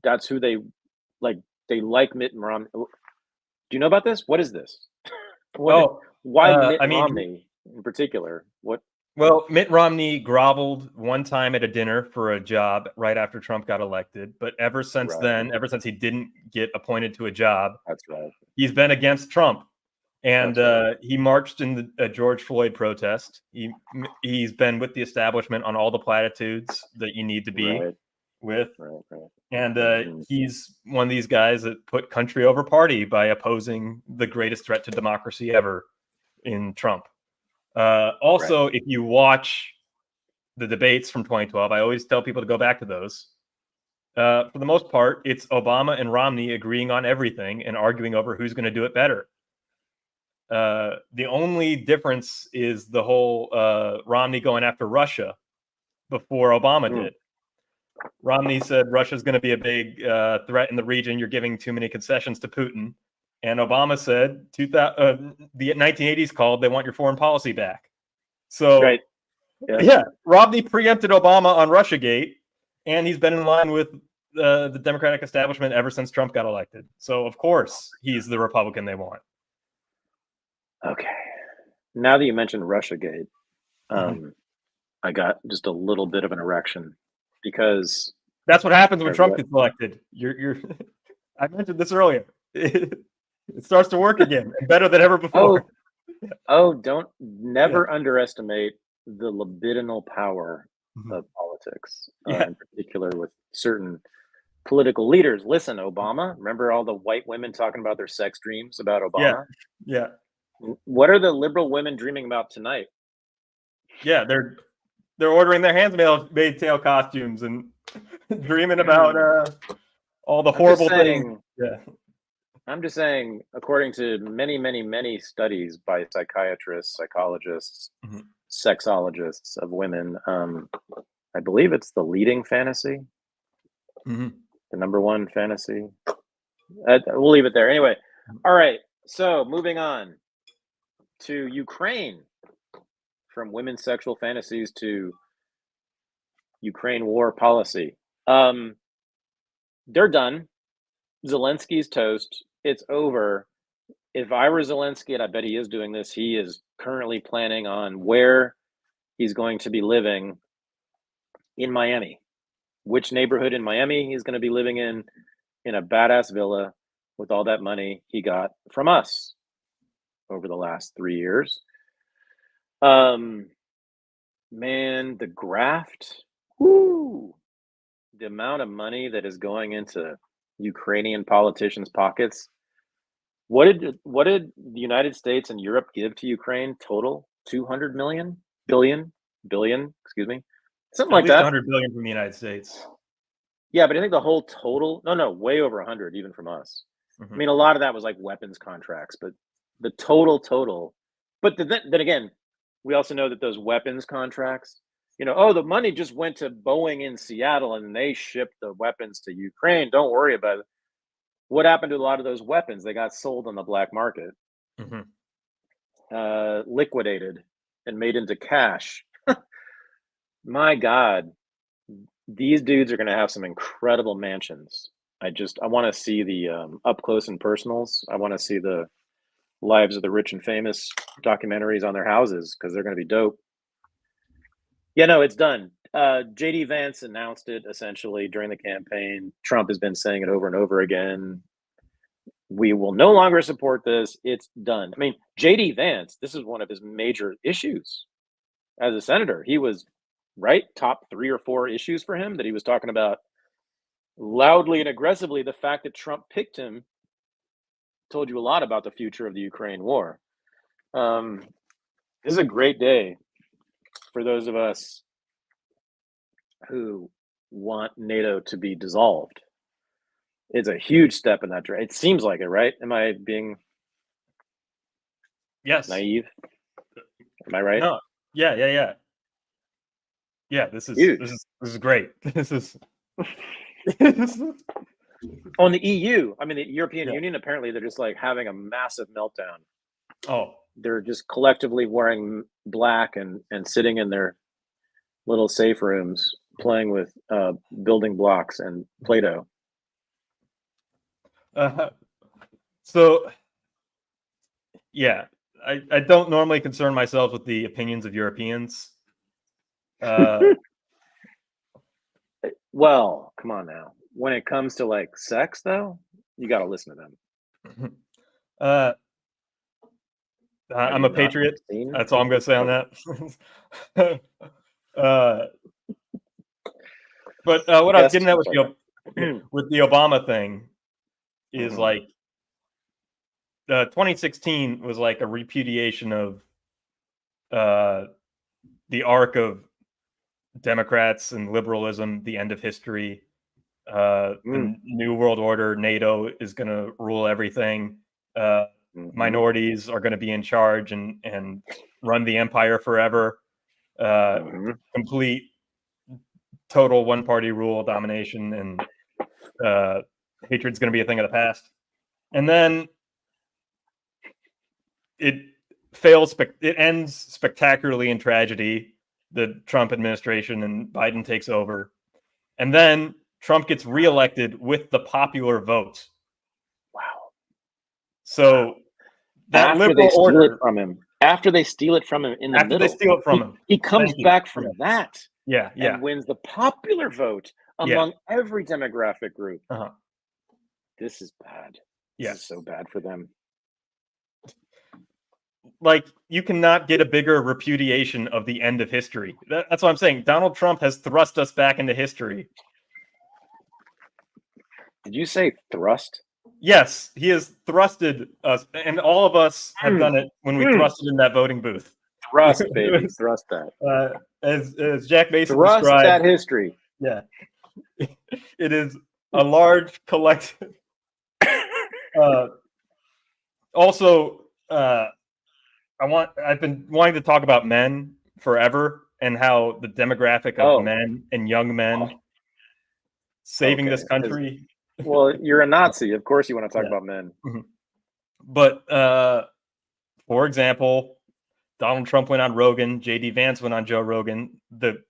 that's who they like Mitt Romney. Do you know about this? What is this? Why Mitt Romney in particular? What? Well, Mitt Romney groveled one time at a dinner for a job right after Trump got elected. But ever since then, ever since he didn't get appointed to a job, he's been against Trump. And he marched in the George Floyd protest. He's been with the establishment on all the platitudes that you need to be with. And he's one of these guys that put country over party by opposing the greatest threat to democracy ever in Trump. If you watch the debates from 2012, I always tell people to go back to those. For the most part, it's Obama and Romney agreeing on everything and arguing over who's going to do it better. The only difference is the whole Romney going after Russia before Obama did. Romney said Russia's going to be a big threat in the region. You're giving too many concessions to Putin. And Obama said the 1980s called, they want your foreign policy back. So, Romney preempted Obama on Russiagate, and he's been in line with the Democratic establishment ever since Trump got elected. So, of course, he's the Republican they want. Okay. Now that you mentioned Russiagate, I got just a little bit of an erection because that's what happens when Trump gets elected. I mentioned this earlier. It starts to work again and better than ever before. Never underestimate the libidinal power of politics, in particular with certain political leaders. Listen, Obama, remember all the white women talking about their sex dreams about Obama? Yeah. What are the liberal women dreaming about tonight? Yeah, they're ordering their Handmaid's Tale costumes and dreaming about all the horrible things. Yeah. I'm just saying, according to many, many, many studies by psychiatrists, psychologists, sexologists of women, I believe it's the leading fantasy, the number one fantasy. We'll leave it there. Anyway, all right. So moving on to Ukraine, from women's sexual fantasies to Ukraine war policy. They're done. Zelensky's toast. It's over. If I were Zelensky, and I bet he is doing this, he is currently planning on where he's going to be living in Miami. Which neighborhood in Miami he's going to be living in a badass villa with all that money he got from us over the last 3 years. Man, the graft, the amount of money that is going into Ukrainian politicians' pockets. What did the United States and Europe give to Ukraine total? 200 billion, excuse me. Something like that. 100 billion from the United States. Yeah, but I think the whole total, no, way over 100 even from us. I mean, a lot of that was like weapons contracts, but the total. But then again, we also know that those weapons contracts, the money just went to Boeing in Seattle and they shipped the weapons to Ukraine. Don't worry about it. What happened to a lot of those weapons? They got sold on the black market, liquidated and made into cash. My God, these dudes are going to have some incredible mansions. I want to see the up close and personals. I want to see the lives of the rich and famous documentaries on their houses because they're going to be dope. Yeah, no, it's done. JD Vance announced it essentially during the campaign. Trump has been saying it over and over again. We will no longer support this. It's done. I mean, JD Vance, this is one of his major issues as a senator. He was top 3 or 4 issues for him that he was talking about loudly and aggressively. The fact that Trump picked him told you a lot about the future of the Ukraine war. This is a great day for those of us who want NATO to be dissolved. It's a huge step in that direction. It seems like it, right? Am I being naive? Am I right? No. Yeah. Yeah, this is great. This is on the EU. I mean, the European Union. Apparently, they're just like having a massive meltdown. Oh, they're just collectively wearing black and sitting in their little safe rooms, playing with building blocks and Plato. So, yeah, I don't normally concern myself with the opinions of Europeans. Well, come on now. When it comes to like sex, though, you got to listen to them. I'm a patriot. That's all I'm going to say on that. But what I was getting at with the Obama thing is like 2016 was like a repudiation of the arc of Democrats and liberalism, the end of history, the new world order, NATO is going to rule everything. Minorities are going to be in charge and run the empire forever. Complete, total one-party rule, domination, and hatred's going to be a thing of the past. And then it fails. It ends spectacularly in tragedy. The Trump administration and Biden takes over. And then Trump gets reelected with the popular vote. Wow. So that after liberal order from him, after they steal it from him in the middle, they steal it from him, he comes back from that. Yeah. And wins the popular vote among every demographic group. This is bad. This is so bad for them. Like, you cannot get a bigger repudiation of the end of history. That's what I'm saying. Donald Trump has thrust us back into history. Did you say thrust? Yes, he has thrusted us, and all of us have done it when we thrusted in that voting booth. Thrust, baby, thrust that. As Jack Mason thrust described, that history. Yeah, it is a large collective. Also, I've been wanting to talk about men forever and how the demographic of men and young men saving this country. Well, you're a Nazi. Of course you want to talk about men. Mm-hmm. But, for example, Donald Trump went on Rogan. J.D. Vance went on Joe Rogan. The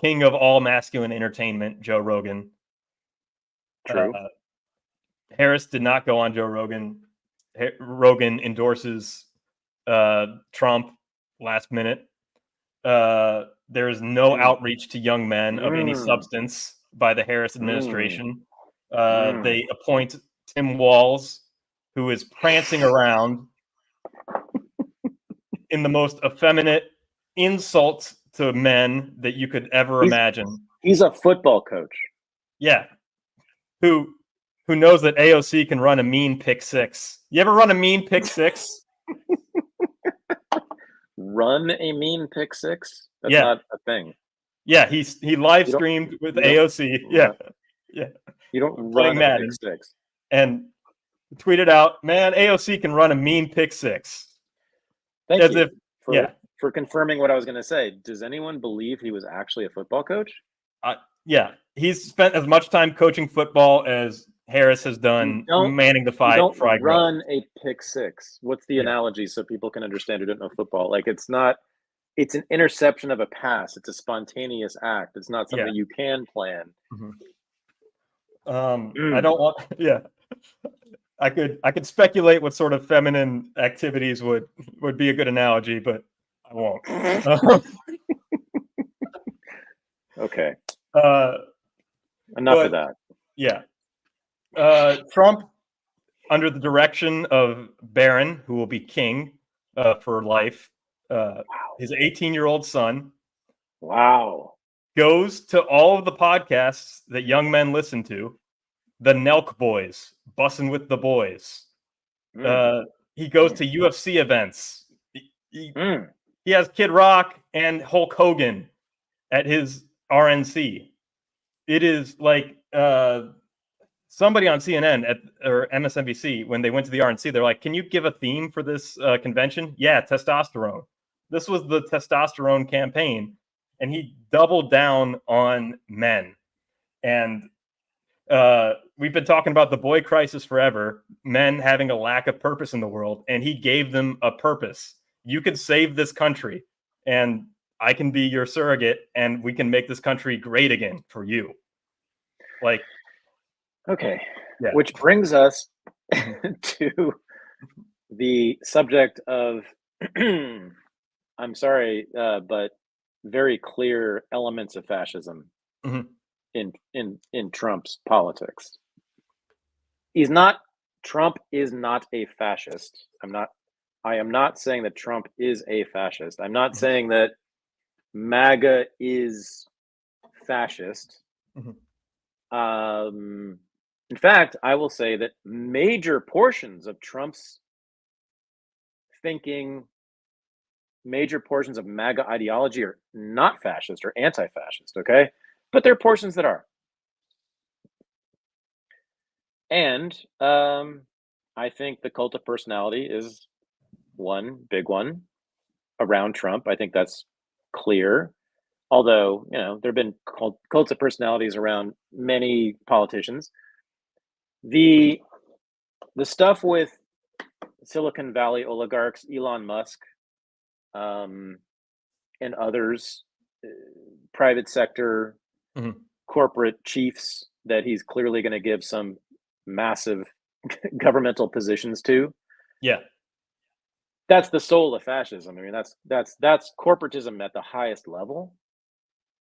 king of all masculine entertainment, Joe Rogan. True. Harris did not go on Joe Rogan. Rogan endorses Trump last minute. There is no outreach to young men of any substance by the Harris administration. They appoint Tim Walz, who is prancing around in the most effeminate insult to men that you could ever imagine. He's a football coach. Yeah. Who knows that AOC can run a mean pick six. You ever run a mean pick six? Run a mean pick six? That's not a thing. Yeah, he live streamed with AOC. Yeah. You don't run a pick six. And tweeted out, man, AOC can run a mean pick six. Thank you for confirming what I was going to say. Does anyone believe he was actually a football coach? Yeah. He's spent as much time coaching football as Harris has done manning the fry grill. Run a pick six. What's the analogy so people can understand who don't know football? Like, it's an interception of a pass. It's a spontaneous act. It's not something you can plan. I don't want. Yeah, I could speculate what sort of feminine activities would be a good analogy, but I won't. Okay. Enough of that. Yeah. Trump, under the direction of Barron, who will be king for life, his 18-year-old son, goes to all of the podcasts that young men listen to, the Nelk Boys, Bussin' with the Boys. He goes to UFC events. He has Kid Rock and Hulk Hogan at his RNC. It is like somebody on CNN or MSNBC, when they went to the RNC, they're like, can you give a theme for this convention? Yeah, testosterone. This was the testosterone campaign. And he doubled down on men. And we've been talking about the boy crisis forever, men having a lack of purpose in the world. And he gave them a purpose. You could save this country, and I can be your surrogate, and we can make this country great again for you. Like, okay. Yeah. Which brings us to the subject of, I'm sorry, but very clear elements of fascism in Trump's politics. Trump is not a fascist. I am not saying that Trump is a fascist. I'm not saying that MAGA is fascist. In fact, I will say that major portions of Trump's thinking, major portions of MAGA ideology are not fascist or anti-fascist, okay? But there are portions that are. And I think the cult of personality is one big one around Trump. I think that's clear. Although, there have been cults of personalities around many politicians. The stuff with Silicon Valley oligarchs, Elon Musk, and others, private sector, corporate chiefs that he's clearly going to give some massive governmental positions to. Yeah. That's the soul of fascism. I mean, that's corporatism at the highest level.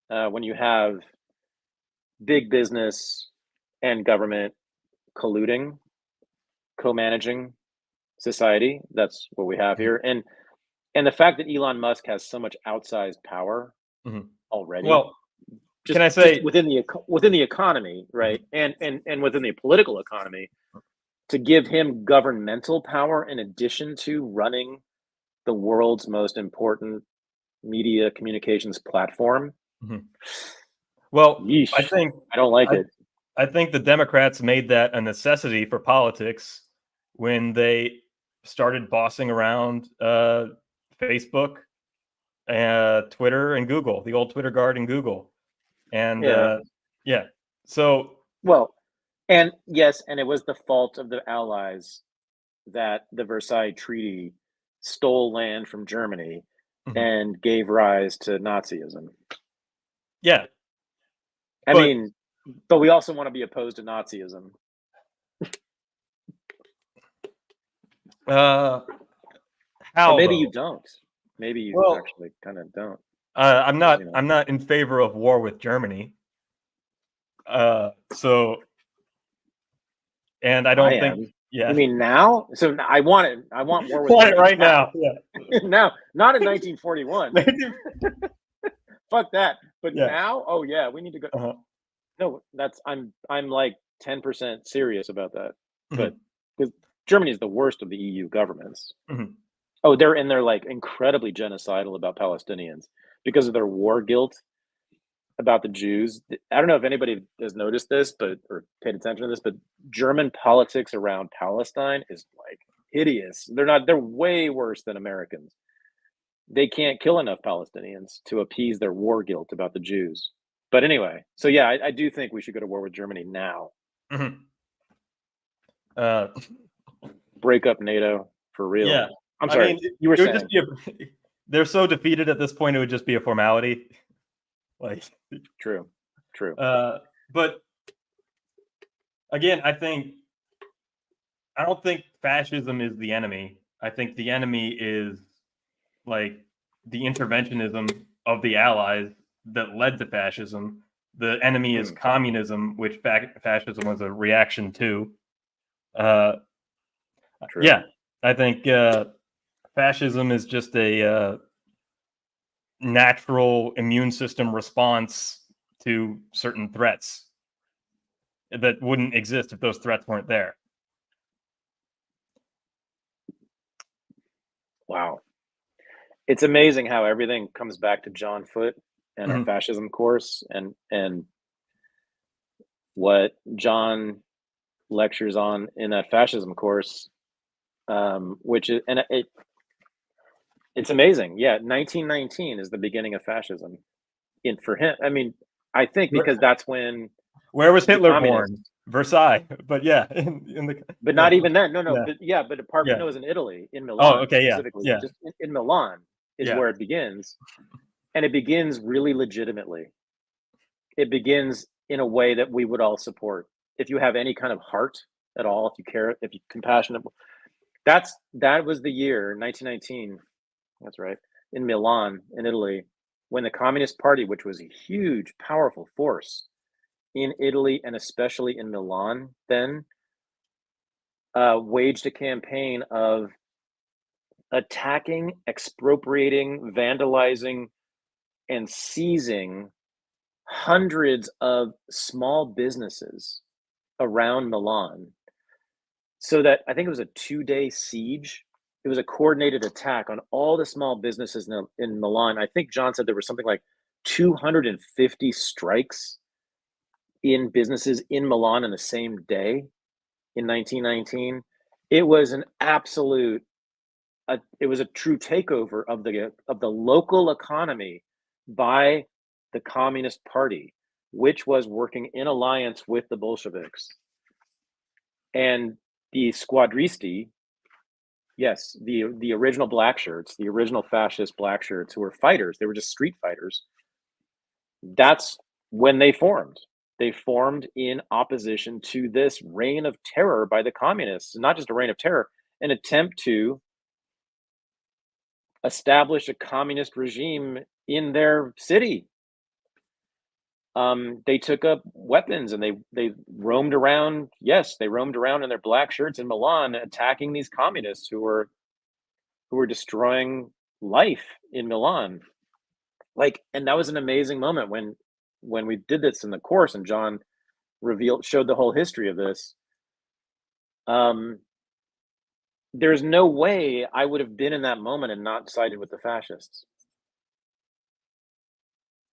When you have big business and government colluding, co-managing society, that's what we have here. And the fact that Elon Musk has so much outsized power already. Well, just within the economy, right? And within the political economy, to give him governmental power in addition to running the world's most important media communications platform. Well, yeesh, I don't like it. I think the Democrats made that a necessity for politics when they started bossing around Facebook, Twitter, and Google, the old Twitter guard and Google. And so and yes, and it was the fault of the Allies that the Versailles Treaty stole land from Germany and gave rise to Nazism. Yeah. I mean, but we also want to be opposed to Nazism. How? Or maybe you don't. Maybe you actually kind of don't. I'm not in favor of war with Germany. And I don't think. Yeah. You mean now? So I want war with Germany right now. Yeah. Now, not in 1941. Fuck that. But now, oh yeah, we need to go. No, I'm like 10% serious about that. But because Germany is the worst of the EU governments. Oh, they're like incredibly genocidal about Palestinians because of their war guilt about the Jews. I don't know if anybody has noticed this, or paid attention to this, but German politics around Palestine is like hideous. They're way worse than Americans. They can't kill enough Palestinians to appease their war guilt about the Jews. But anyway, so yeah, I do think we should go to war with Germany now. Break up NATO for real. Yeah. I'm sorry. You were saying they're so defeated at this point, it would just be a formality. Like true. But again, I don't think fascism is the enemy. I think the enemy is like the interventionism of the Allies that led to fascism. The enemy is communism, which fascism was a reaction to. Yeah, I think fascism is just a natural immune system response to certain threats that wouldn't exist if those threats weren't there. Wow. It's amazing how everything comes back to John Foote and our fascism course and what John lectures on in that fascism course, which is, and it's amazing. Yeah, 1919 is the beginning of fascism. For him, I mean, I think because that's when. Where was Hitler born? Versailles, but yeah, but not even then. No, but apart from it was in Italy, in Milan. Oh, okay, specifically. Just in Milan is where it begins, and it begins really legitimately. It begins in a way that we would all support if you have any kind of heart at all, if you care, if you're compassionate. That was the year 1919. That's right, in Milan, in Italy, when the Communist Party, which was a huge, powerful force in Italy and especially in Milan, then waged a campaign of attacking, expropriating, vandalizing, and seizing hundreds of small businesses around Milan. So that I think it was a 2-day siege. It was a coordinated attack on all the small businesses in Milan. I think John said there was something like 250 strikes in businesses in Milan in the same day in 1919. It was an absolute, it was a true takeover of the local economy by the Communist Party, which was working in alliance with the Bolsheviks. And the squadristi, yes, the original black shirts, the original fascist black shirts who were fighters, they were just street fighters. That's when they formed. They formed in opposition to this reign of terror by the communists, not just a reign of terror, an attempt to establish a communist regime in their city. They took up weapons and they roamed around. Yes, they roamed around in their black shirts in Milan, attacking these communists who were destroying life in Milan. And that was an amazing moment when when we did this in the course and John showed the whole history of this, there's no way I would have been in that moment and not sided with the fascists.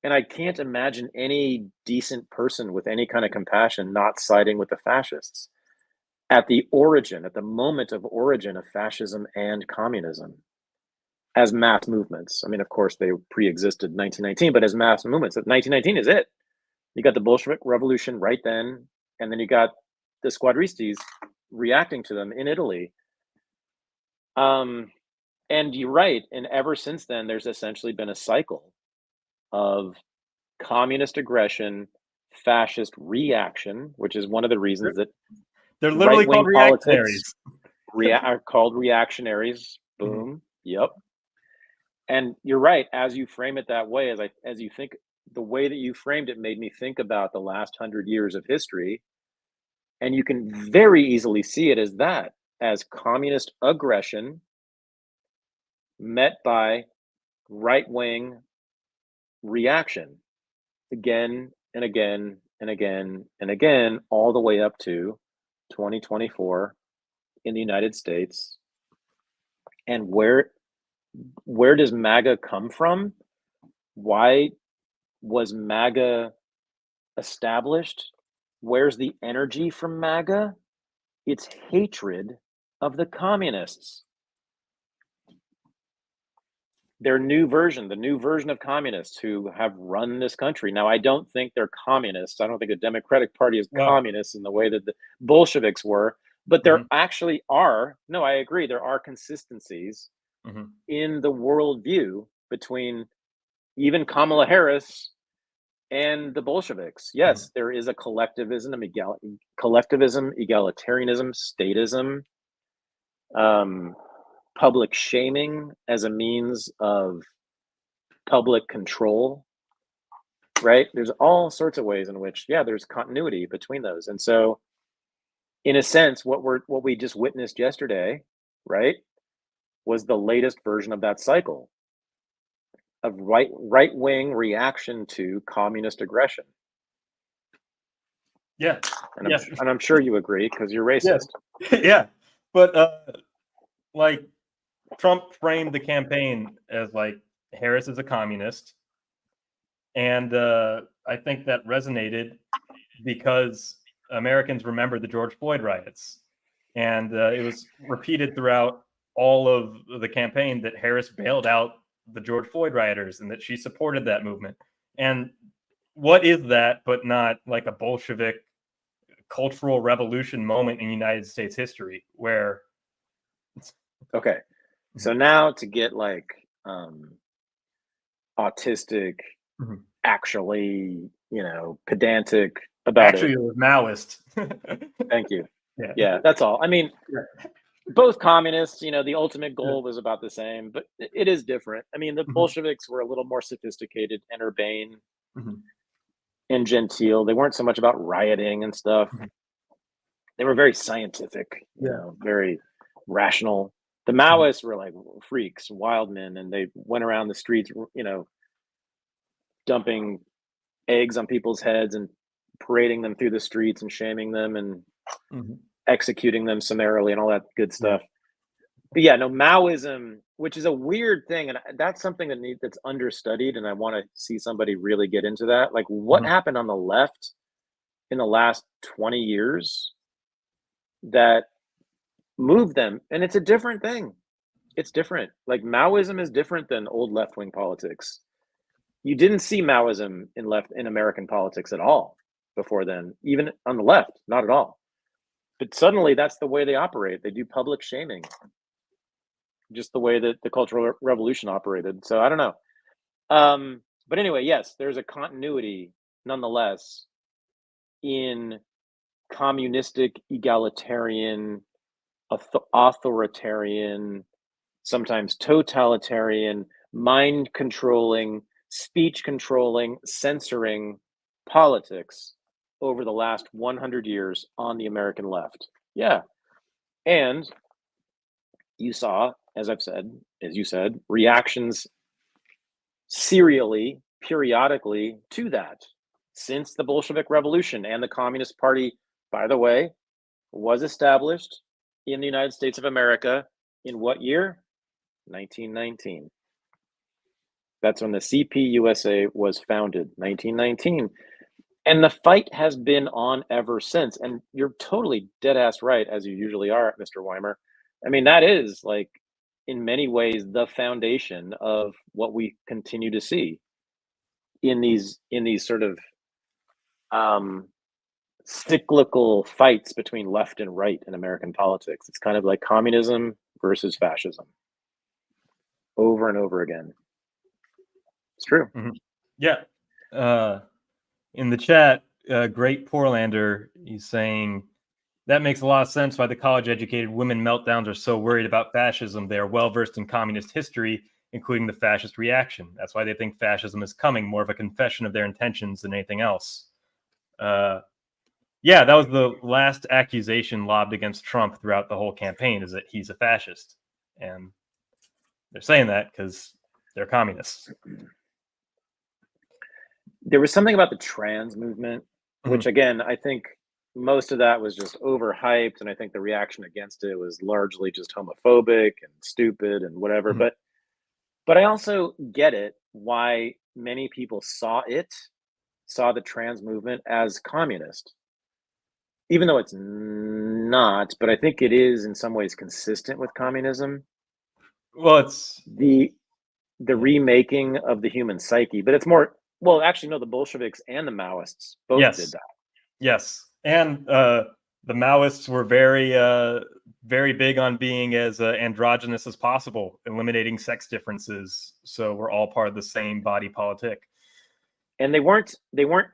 And I can't imagine any decent person with any kind of compassion not siding with the fascists at the moment of origin of fascism and communism as mass movements. I mean, of course, they pre-existed 1919, but as mass movements, 1919 is it. You got the Bolshevik Revolution right then, and then you got the Squadristes reacting to them in Italy. And you're right, and ever since then, there's essentially been a cycle of communist aggression, fascist reaction, which is one of the reasons that they're literally called reactionaries. Are called reactionaries. Boom. Yep. And you're right. As you frame it that way, as you think, the way that you framed it made me think about the last 100 years of history, and you can very easily see it as communist aggression met by right-wing reaction again and again and again and again, all the way up to 2024 in the United States. And where does MAGA come from? Why was MAGA established? Where's the energy from MAGA? It's hatred of the communists. The new version of communists who have run this country. Now, I don't think they're communists. I don't think the Democratic Party is communist in the way that the Bolsheviks were, but there actually are, no, I agree, there are consistencies in the worldview between even Kamala Harris and the Bolsheviks. Yes, there is a collectivism, egalitarianism, statism, public shaming as a means of public control, right? There's all sorts of ways in which, there's continuity between those. And so, in a sense, what we just witnessed yesterday, right, was the latest version of that cycle of right-wing reaction to communist aggression. Yeah. And I'm sure you agree because you're racist. Yeah. But like Trump framed the campaign as like Harris is a communist. And I think that resonated because Americans remember the George Floyd riots. And it was repeated throughout all of the campaign that Harris bailed out the George Floyd rioters and that she supported that movement. And what is that but not like a Bolshevik cultural revolution moment in United States history where... Okay. So now to get like autistic, actually, pedantic about it was Maoist. Thank you. Yeah, that's all. I mean, both communists, the ultimate goal was about the same, but it is different. I mean, the Bolsheviks were a little more sophisticated and urbane and genteel. They weren't so much about rioting and stuff. They were very scientific, very rational. The Maoists were like freaks, wild men, and they went around the streets, dumping eggs on people's heads and parading them through the streets and shaming them and executing them summarily and all that good stuff. But Maoism, which is a weird thing, and that's something that's understudied, and I want to see somebody really get into that. Like, what happened on the left in the last 20 years that moved them? And it's a different thing. It's different. Like, Maoism is different than old left-wing politics. You didn't see Maoism in American politics at all before then, even on the left, not at all. But suddenly that's the way they operate. They do public shaming, just the way that the Cultural Revolution operated. So I don't know. But anyway, yes, there's a continuity nonetheless in communistic, egalitarian, authoritarian, sometimes totalitarian, mind controlling, speech controlling, censoring politics over the last 100 years on the American left. Yeah. And you saw, as you said, reactions serially, periodically to that. since the Bolshevik Revolution. And the Communist Party, by the way, was established in the United States of America in what year? 1919. That's when the CPUSA was founded, 1919. And the fight has been on ever since. And you're totally dead-ass right, as you usually are, Mr. Weimer. I mean, that is, like, in many ways, the foundation of what we continue to see in these sort of cyclical fights between left and right in American politics. It's kind of like communism versus fascism over and over again. It's true. Mm-hmm. Yeah. In the chat, Great Portlander, he's saying that makes a lot of sense why the college-educated women meltdowns are so worried about fascism. They are well-versed in communist history, including the fascist reaction. That's why they think fascism is coming, more of a confession of their intentions than anything else. Yeah, that was the last accusation lobbed against Trump throughout the whole campaign, is that he's a fascist. And they're saying that because they're communists. There was something about the trans movement, which again, I think most of that was just overhyped, and I think the reaction against it was largely just homophobic and stupid and whatever. But I also get it, why many people saw the trans movement as communist, even though it's not. But I think it is in some ways consistent with communism. Well, it's the remaking of the human psyche, but it's more. Well, actually, no, the Bolsheviks and the Maoists both did that. Yes. And the Maoists were very, very big on being as androgynous as possible, eliminating sex differences. So we're all part of the same body politic. And they weren't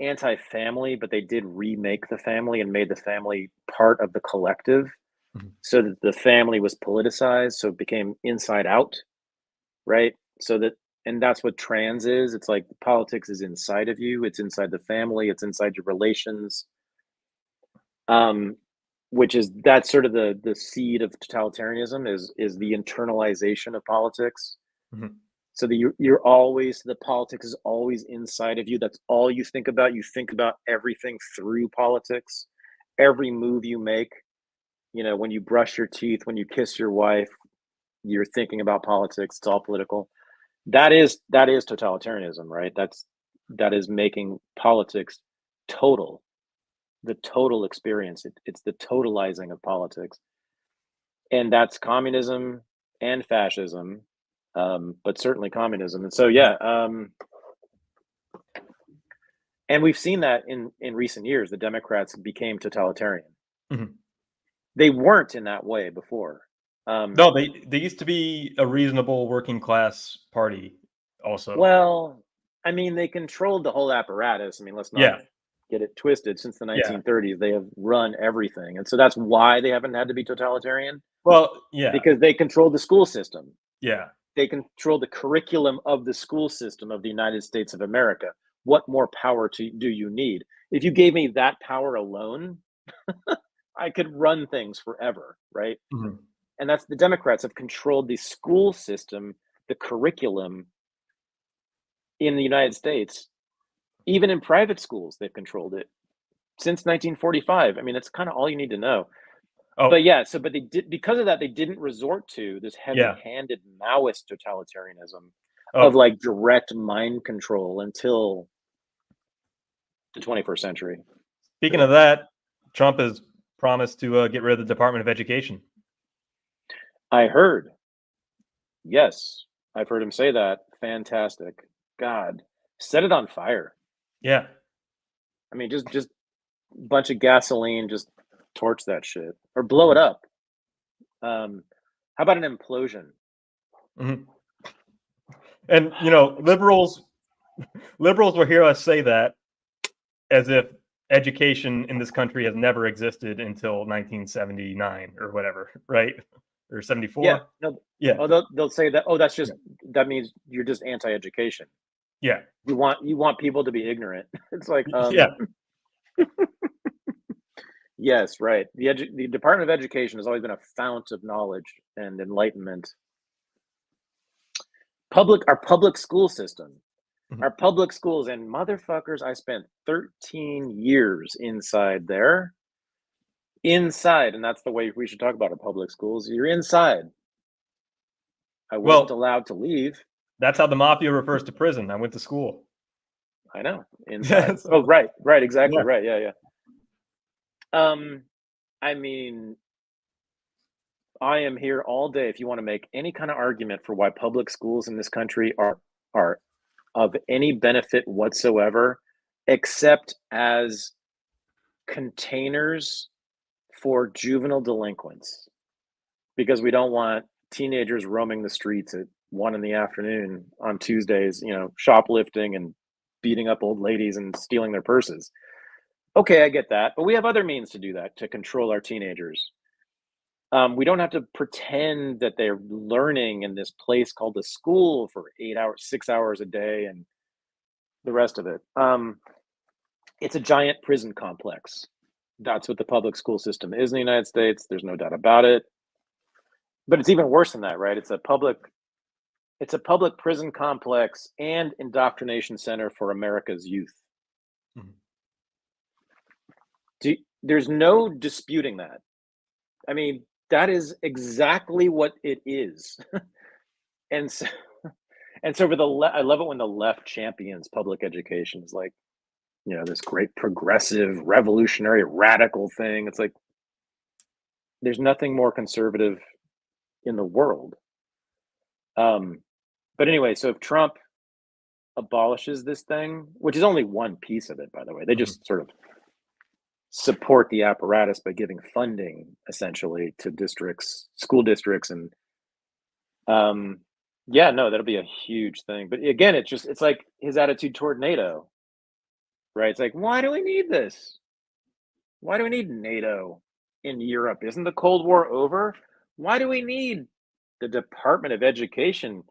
anti-family, but they did remake the family and made the family part of the collective, so that the family was politicized. So it became inside out, right? So that. And that's what trans is. It's like politics is inside of you. It's inside the family. It's inside your relations. That's sort of the seed of totalitarianism is the internalization of politics. So that the politics is always inside of you. That's all you think about. You think about everything through politics. Every move you make, when you brush your teeth, when you kiss your wife, you're thinking about politics. It's all political. That is totalitarianism, right? That is making politics total, the total experience. It's the totalizing of politics, and that's communism and fascism, but certainly communism. And so, and we've seen that in recent years. The Democrats became totalitarian. They weren't in that way before. No, they used to be a reasonable working class party also. Well, I mean, they controlled the whole apparatus. I mean, let's not get it twisted. Since the 1930s, they have run everything. And so that's why they haven't had to be totalitarian. Well, yeah. Because they controlled the school system. Yeah. They control the curriculum of the school system of the United States of America. What more power do you need? If you gave me that power alone, I could run things forever, right? And that's the Democrats have controlled the school system, the curriculum in the United States. Even in private schools, they've controlled it since 1945. I mean, that's kind of all you need to know. But they did, because of that, they didn't resort to this heavy-handed Maoist totalitarianism of like direct mind control until the 21st century. Speaking of that, Trump has promised to get rid of the Department of Education. I heard. Yes, I've heard him say that. Fantastic. God, set it on fire. Yeah. I mean, just a bunch of gasoline, just torch that shit or blow it up. How about an implosion? And liberals will hear us say that as if education in this country has never existed until 1979 or whatever, right? Or 74. Yeah. No. Yeah. Oh, they'll say that. Oh, that's just that means you're just anti-education. Yeah. You want people to be ignorant. It's like Yes, right. The Department of Education has always been a fount of knowledge and enlightenment. Our public school system Our public schools, and motherfuckers, I spent 13 years inside there. Inside, and that's the way we should talk about our public schools. You're inside. I wasn't allowed to leave. That's how the mafia refers to prison. I went to school. I know. Inside. So, right, exactly, yeah. Right, yeah. I mean, I am here all day if you want to make any kind of argument for why public schools in this country are of any benefit whatsoever, except as containers for juvenile delinquents, because we don't want teenagers roaming the streets at 1 PM on Tuesdays, shoplifting and beating up old ladies and stealing their purses. Okay, I get that, but we have other means to do that, to control our teenagers. We don't have to pretend that they're learning in this place called the school for 8 hours, 6 hours a day, and the rest of it. It's a giant prison complex. That's what the public school system is in the United States. There's no doubt about it. But it's even worse than that, right? It's a public prison complex and indoctrination center for America's youth. There's no disputing that. I mean, that is exactly what it is. And so for I love it when the left champions public education. Is like, this great progressive, revolutionary, radical thing. It's like, there's nothing more conservative in the world. But anyway, so if Trump abolishes this thing, which is only one piece of it, by the way, they just sort of support the apparatus by giving funding essentially to districts, school districts, and that'll be a huge thing. But again, it's like his attitude toward NATO, right? It's like, why do we need this? Why do we need NATO in Europe? Isn't the Cold War over? Why do we need the Department of Education?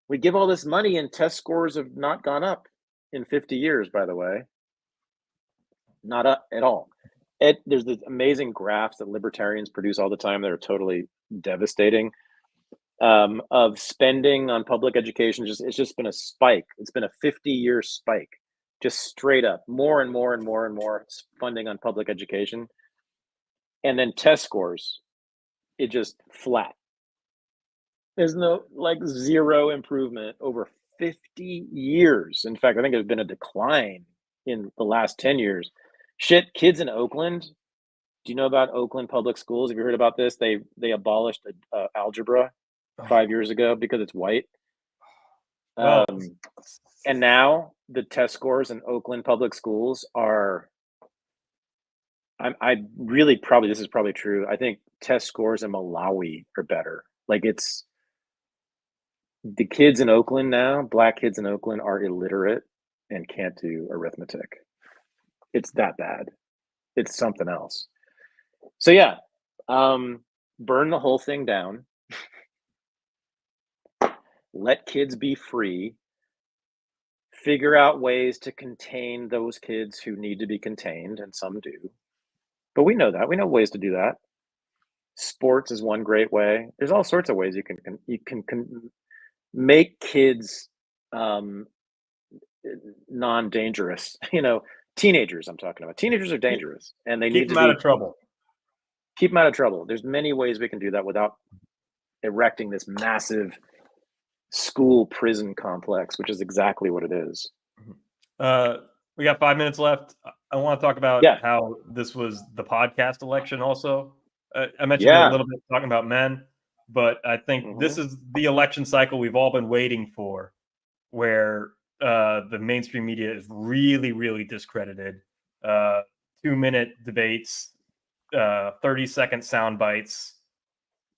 We give all this money and test scores have not gone up in 50 years, by the way. Not up at all. There's these amazing graphs that libertarians produce all the time that are totally devastating, of spending on public education. It's just been a spike. It's been a 50-year spike, just straight up, more and more and more and more funding on public education. And then test scores, it just flat. There's no, zero improvement over 50 years. In fact, I think there's been a decline in the last 10 years. Shit, kids in Oakland. Do you know about Oakland public schools? Have you heard about this? They abolished algebra 5 years ago because it's white. And now the test scores in Oakland public schools are, this is probably true. I think test scores in Malawi are better. It's the kids in Oakland now, black kids in Oakland are illiterate and can't do arithmetic. It's that bad. It's something else. So yeah, burn the whole thing down. Let kids be free. Figure out ways to contain those kids who need to be contained, and some do. But we know that. We know ways to do that. Sports is one great way. There's all sorts of ways you can make kids non-dangerous. Teenagers I'm talking about. Teenagers are dangerous, and they need to keep them out of trouble. Keep them out of trouble. There's many ways we can do that without erecting this massive school prison complex, which is exactly what it is. We got 5 minutes left. I want to talk about how this was the podcast election also. I mentioned it a little bit talking about men, but I think this is the election cycle we've all been waiting for, where the mainstream media is really, really discredited. 2-minute debates, 30-second sound bites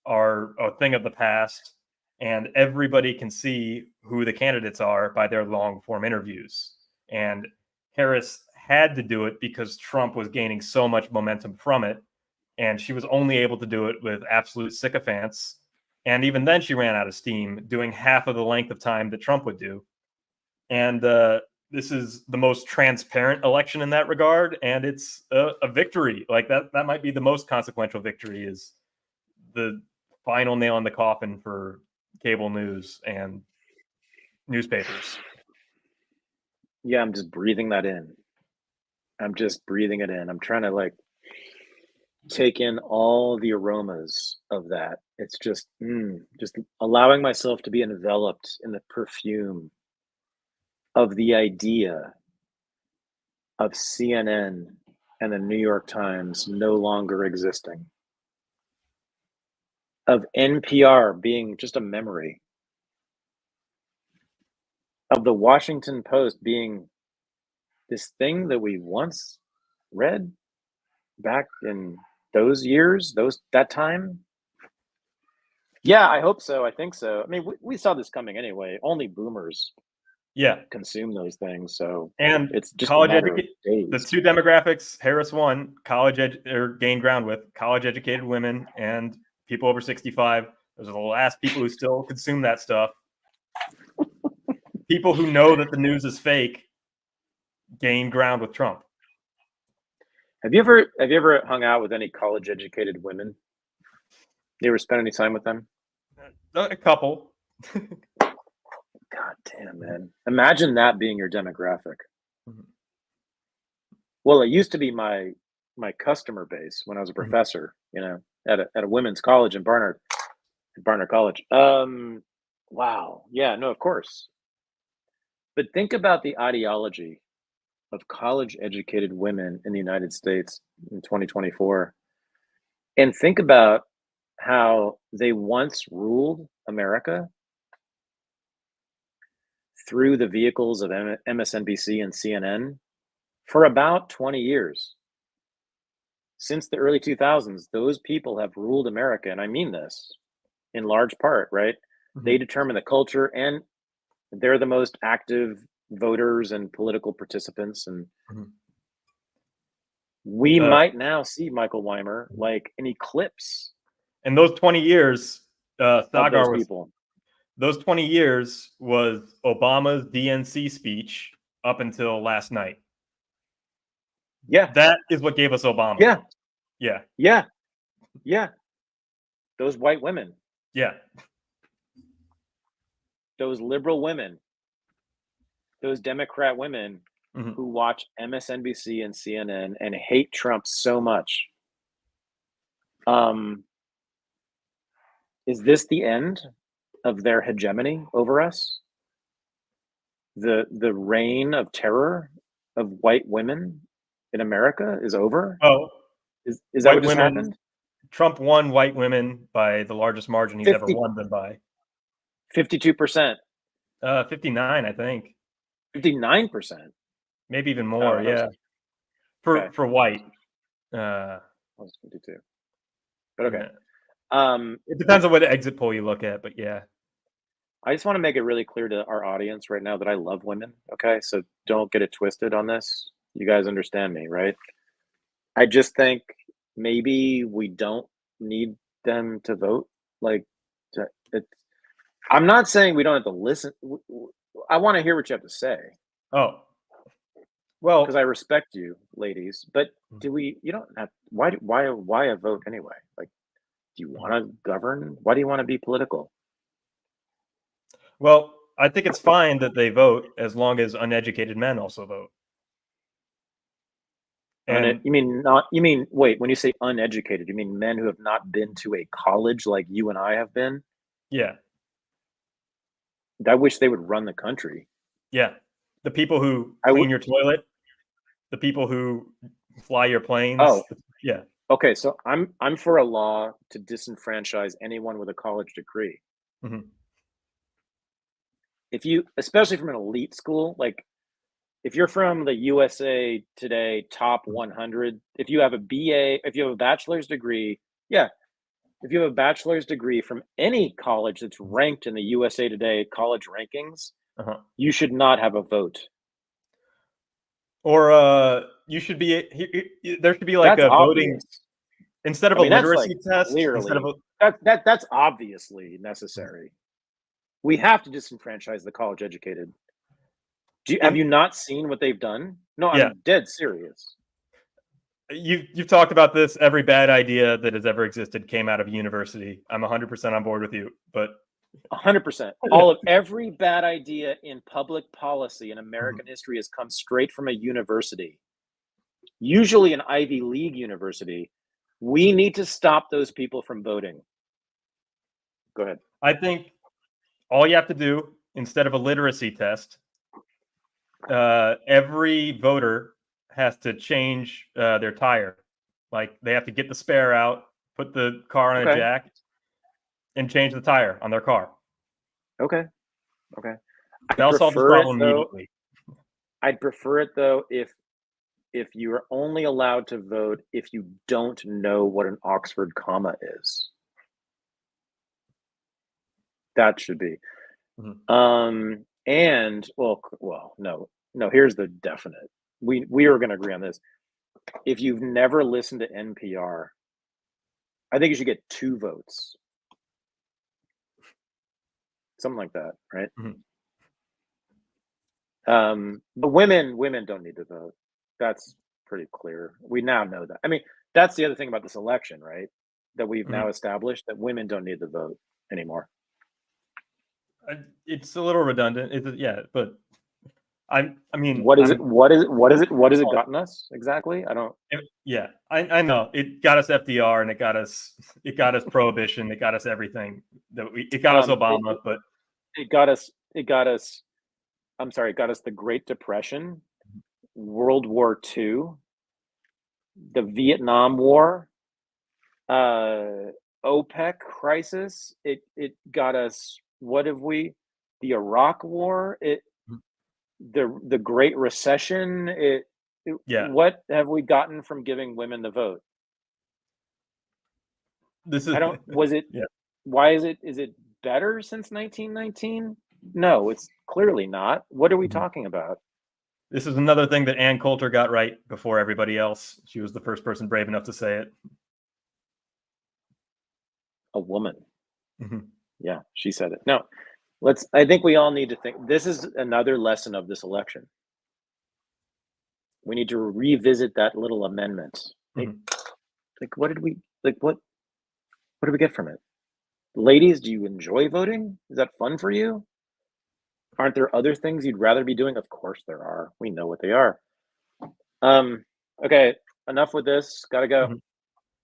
are a thing of the past, and everybody can see who the candidates are by their long-form interviews. And Harris had to do it because Trump was gaining so much momentum from it, and she was only able to do it with absolute sycophants. And even then, she ran out of steam, doing half of the length of time that Trump would do. And this is the most transparent election in that regard, and it's a victory. That might be the most consequential victory, is the final nail in the coffin for cable news and newspapers. Yeah, I'm just breathing that in. I'm just breathing it in. I'm trying to like take in all the aromas of that. It's just allowing myself to be enveloped in the perfume of the idea of CNN and the New York Times no longer existing, of NPR being just a memory, of the Washington Post being this thing that we once read back in those years, that time. Yeah, I hope so. I think so. I mean, we saw this coming anyway. Only boomers consume those things, so and it's just college a matter of days. The two demographics Harris won, gained ground with college-educated women and people over 65. Those are the last people who still consume that stuff. People who know that the news is fake gain ground with Trump. Have you ever hung out with any college-educated women? You ever spent any time with them? A couple. God damn, man. Imagine that being your demographic. Mm-hmm. Well, it used to be my customer base when I was a professor, at a women's college in Barnard College. Wow. Yeah, no, of course. But think about the ideology of college-educated women in the United States in 2024. And think about how they once ruled America through the vehicles of MSNBC and CNN for about 20 years. Since the early 2000s, those people have ruled America, and I mean this in large part, right? Mm-hmm. They determine the culture, and they're the most active voters and political participants. And we might now see, Michael Weimer, like an eclipse. And those 20 years, those 20 years was Obama's DNC speech up until last night. Yeah. That is what gave us Obama. Yeah. Yeah. Yeah. Yeah. Those white women. Yeah. Those liberal women. Those Democrat women who watch MSNBC and CNN and hate Trump so much. Is this the end of their hegemony over us? The reign of terror of white women in America is over? Oh, is that what just happened? Trump won white women by the largest margin he's ever won them by. 52%. 59, I think. 59%. Maybe even more, yeah. For white. That was 52. But okay. It depends on what exit poll you look at, but yeah. I just want to make it really clear to our audience right now that I love women, okay? So don't get it twisted on this. You guys understand me, right? I just think maybe we don't need them to vote. I'm not saying we don't have to listen. I want to hear what you have to say. Oh. Well, because I respect you, ladies, but you don't have, why a vote anyway? Like, do you want to govern? Why do you want to be political? Well, I think it's fine that they vote as long as uneducated men also vote. And wait, when you say uneducated, you mean men who have not been to a college like you and I have been? Yeah. I wish they would run the country. Yeah. The people who clean your toilet, the people who fly your planes. Oh, yeah. Okay, so I'm for a law to disenfranchise anyone with a college degree. Mm-hmm. If you, especially from an elite school, like if you're from the USA Today top 100, if you have a BA, if you have a bachelor's degree, yeah. If you have a bachelor's degree from any college that's ranked in the USA Today college rankings, you should not have a vote. Or you should be, there should be like that's a voting, instead of a literacy test. Clearly, that's obviously necessary. We have to disenfranchise the college educated. Have you not seen what they've done? No, I'm dead serious. You've talked about this. Every bad idea that has ever existed came out of university. I'm 100% on board with you. But 100%. All of every bad idea in public policy in American history has come straight from a university, usually an Ivy League university. We need to stop those people from voting. Go ahead. I think all you have to do, instead of a literacy test, every voter has to change their tire. Like, they have to get the spare out, put the car on a jack, and change the tire on their car. Okay. That'll solve the problem immediately. I'd prefer it, though, if you are only allowed to vote if you don't know what an Oxford comma is. That should be. And no, here's the definite. We are going to agree on this. If you've never listened to NPR, I think you should get 2 votes. Something like that, right? But women don't need to vote. That's pretty clear. We now know that. I mean, that's the other thing about this election, right? That we've now established that women don't need to vote anymore. It's a little redundant. But I mean, what is it? What is it gotten us exactly? I don't. I know it got us FDR, and it got us prohibition. It got us everything. It got us Obama, but it got us. I'm sorry, it got us the Great Depression, World War II, the Vietnam War, OPEC crisis. It got us. What have we? The Iraq War. The Great Recession. What have we gotten from giving women the vote? Why is it? Is it better since 1919? No, it's clearly not. What are we talking about? This is another thing that Ann Coulter got right before everybody else. She was the first person brave enough to say it. A woman. Yeah, she said it. No, I think we all need to think. This is another lesson of this election. We need to revisit that little amendment. What did we get from it? Ladies, do you enjoy voting? Is that fun for you? Aren't there other things you'd rather be doing? Of course there are. We know what they are. Okay, enough with this. Gotta go.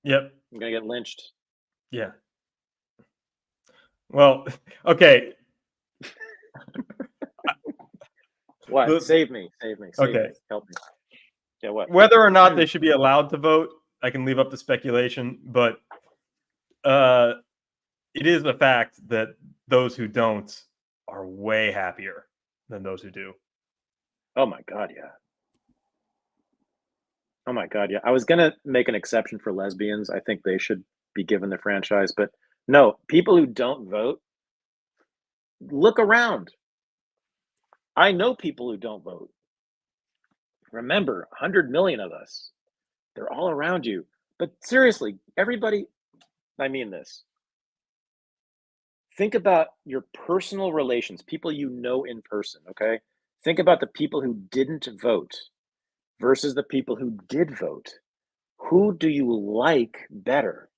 Yep. I'm gonna get lynched. Yeah. Well, okay. What? Save me. Okay. Help me. Yeah, what? Whether or not they should be allowed to vote, I can leave up to speculation, but it is a fact that those who don't are way happier than those who do. Oh my God, yeah. I was gonna make an exception for lesbians. I think they should be given the franchise, but no, people who don't vote, look around. I know people who don't vote. Remember, 100 million of us. They're all around you. But seriously, everybody, I mean this. Think about your personal relations, people you know in person, okay? Think about the people who didn't vote versus the people who did vote. Who do you like better?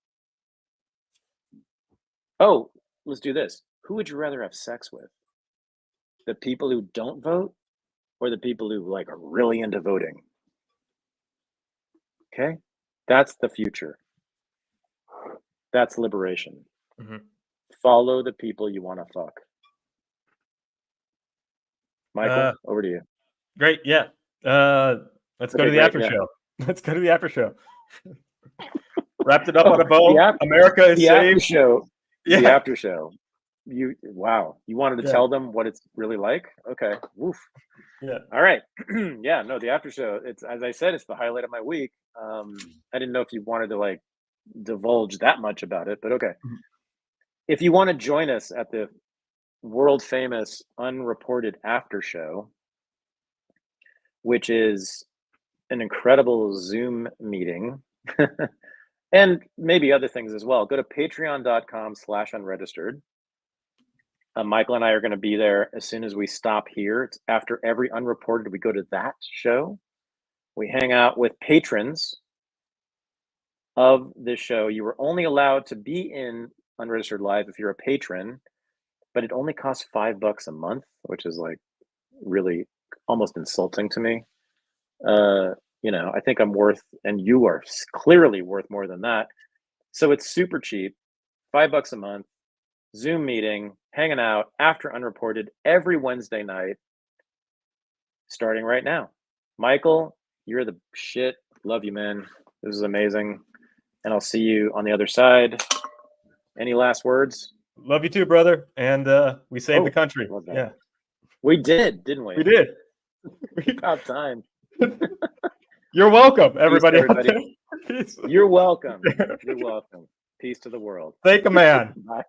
Oh, let's do this. Who would you rather have sex with? The people who don't vote or the people who are really into voting? Okay? That's the future. That's liberation. Follow the people you want to fuck. Michael, over to you. Great. Yeah. Let's go to the after show. Let's go to the after show. Wrapped it up on a bow. America is saved. After show. Yeah. The after show. You wanted to tell them what it's really like? Okay. Woof. Yeah. All right. Yeah, no, the after show. It's, as I said, it's the highlight of my week. I didn't know if you wanted to divulge that much about it, but okay. If you want to join us at the world famous Unreported after show, which is an incredible Zoom meeting, and maybe other things as well, go to patreon.com/unregistered. Michael and I are going to be there as soon as we stop here. It's after every Unreported, we go to that show. We hang out with patrons of this show. You were only allowed to be in Unregistered Live if you're a patron. but it only costs $5 a month, which is like really almost insulting to me. I think I'm worth, and you are clearly worth more than that. So it's super cheap, $5 a month, Zoom meeting, hanging out after Unreported every Wednesday night, starting right now. Michael, you're the shit. Love you, man. This is amazing. And I'll see you on the other side. Any last words? Love you too, brother. And we saved the country. Yeah. We did, didn't we? We did. About time. You're welcome, everybody. Peace, everybody. You're welcome. You're welcome. Peace to the world. Thank a man. Bye.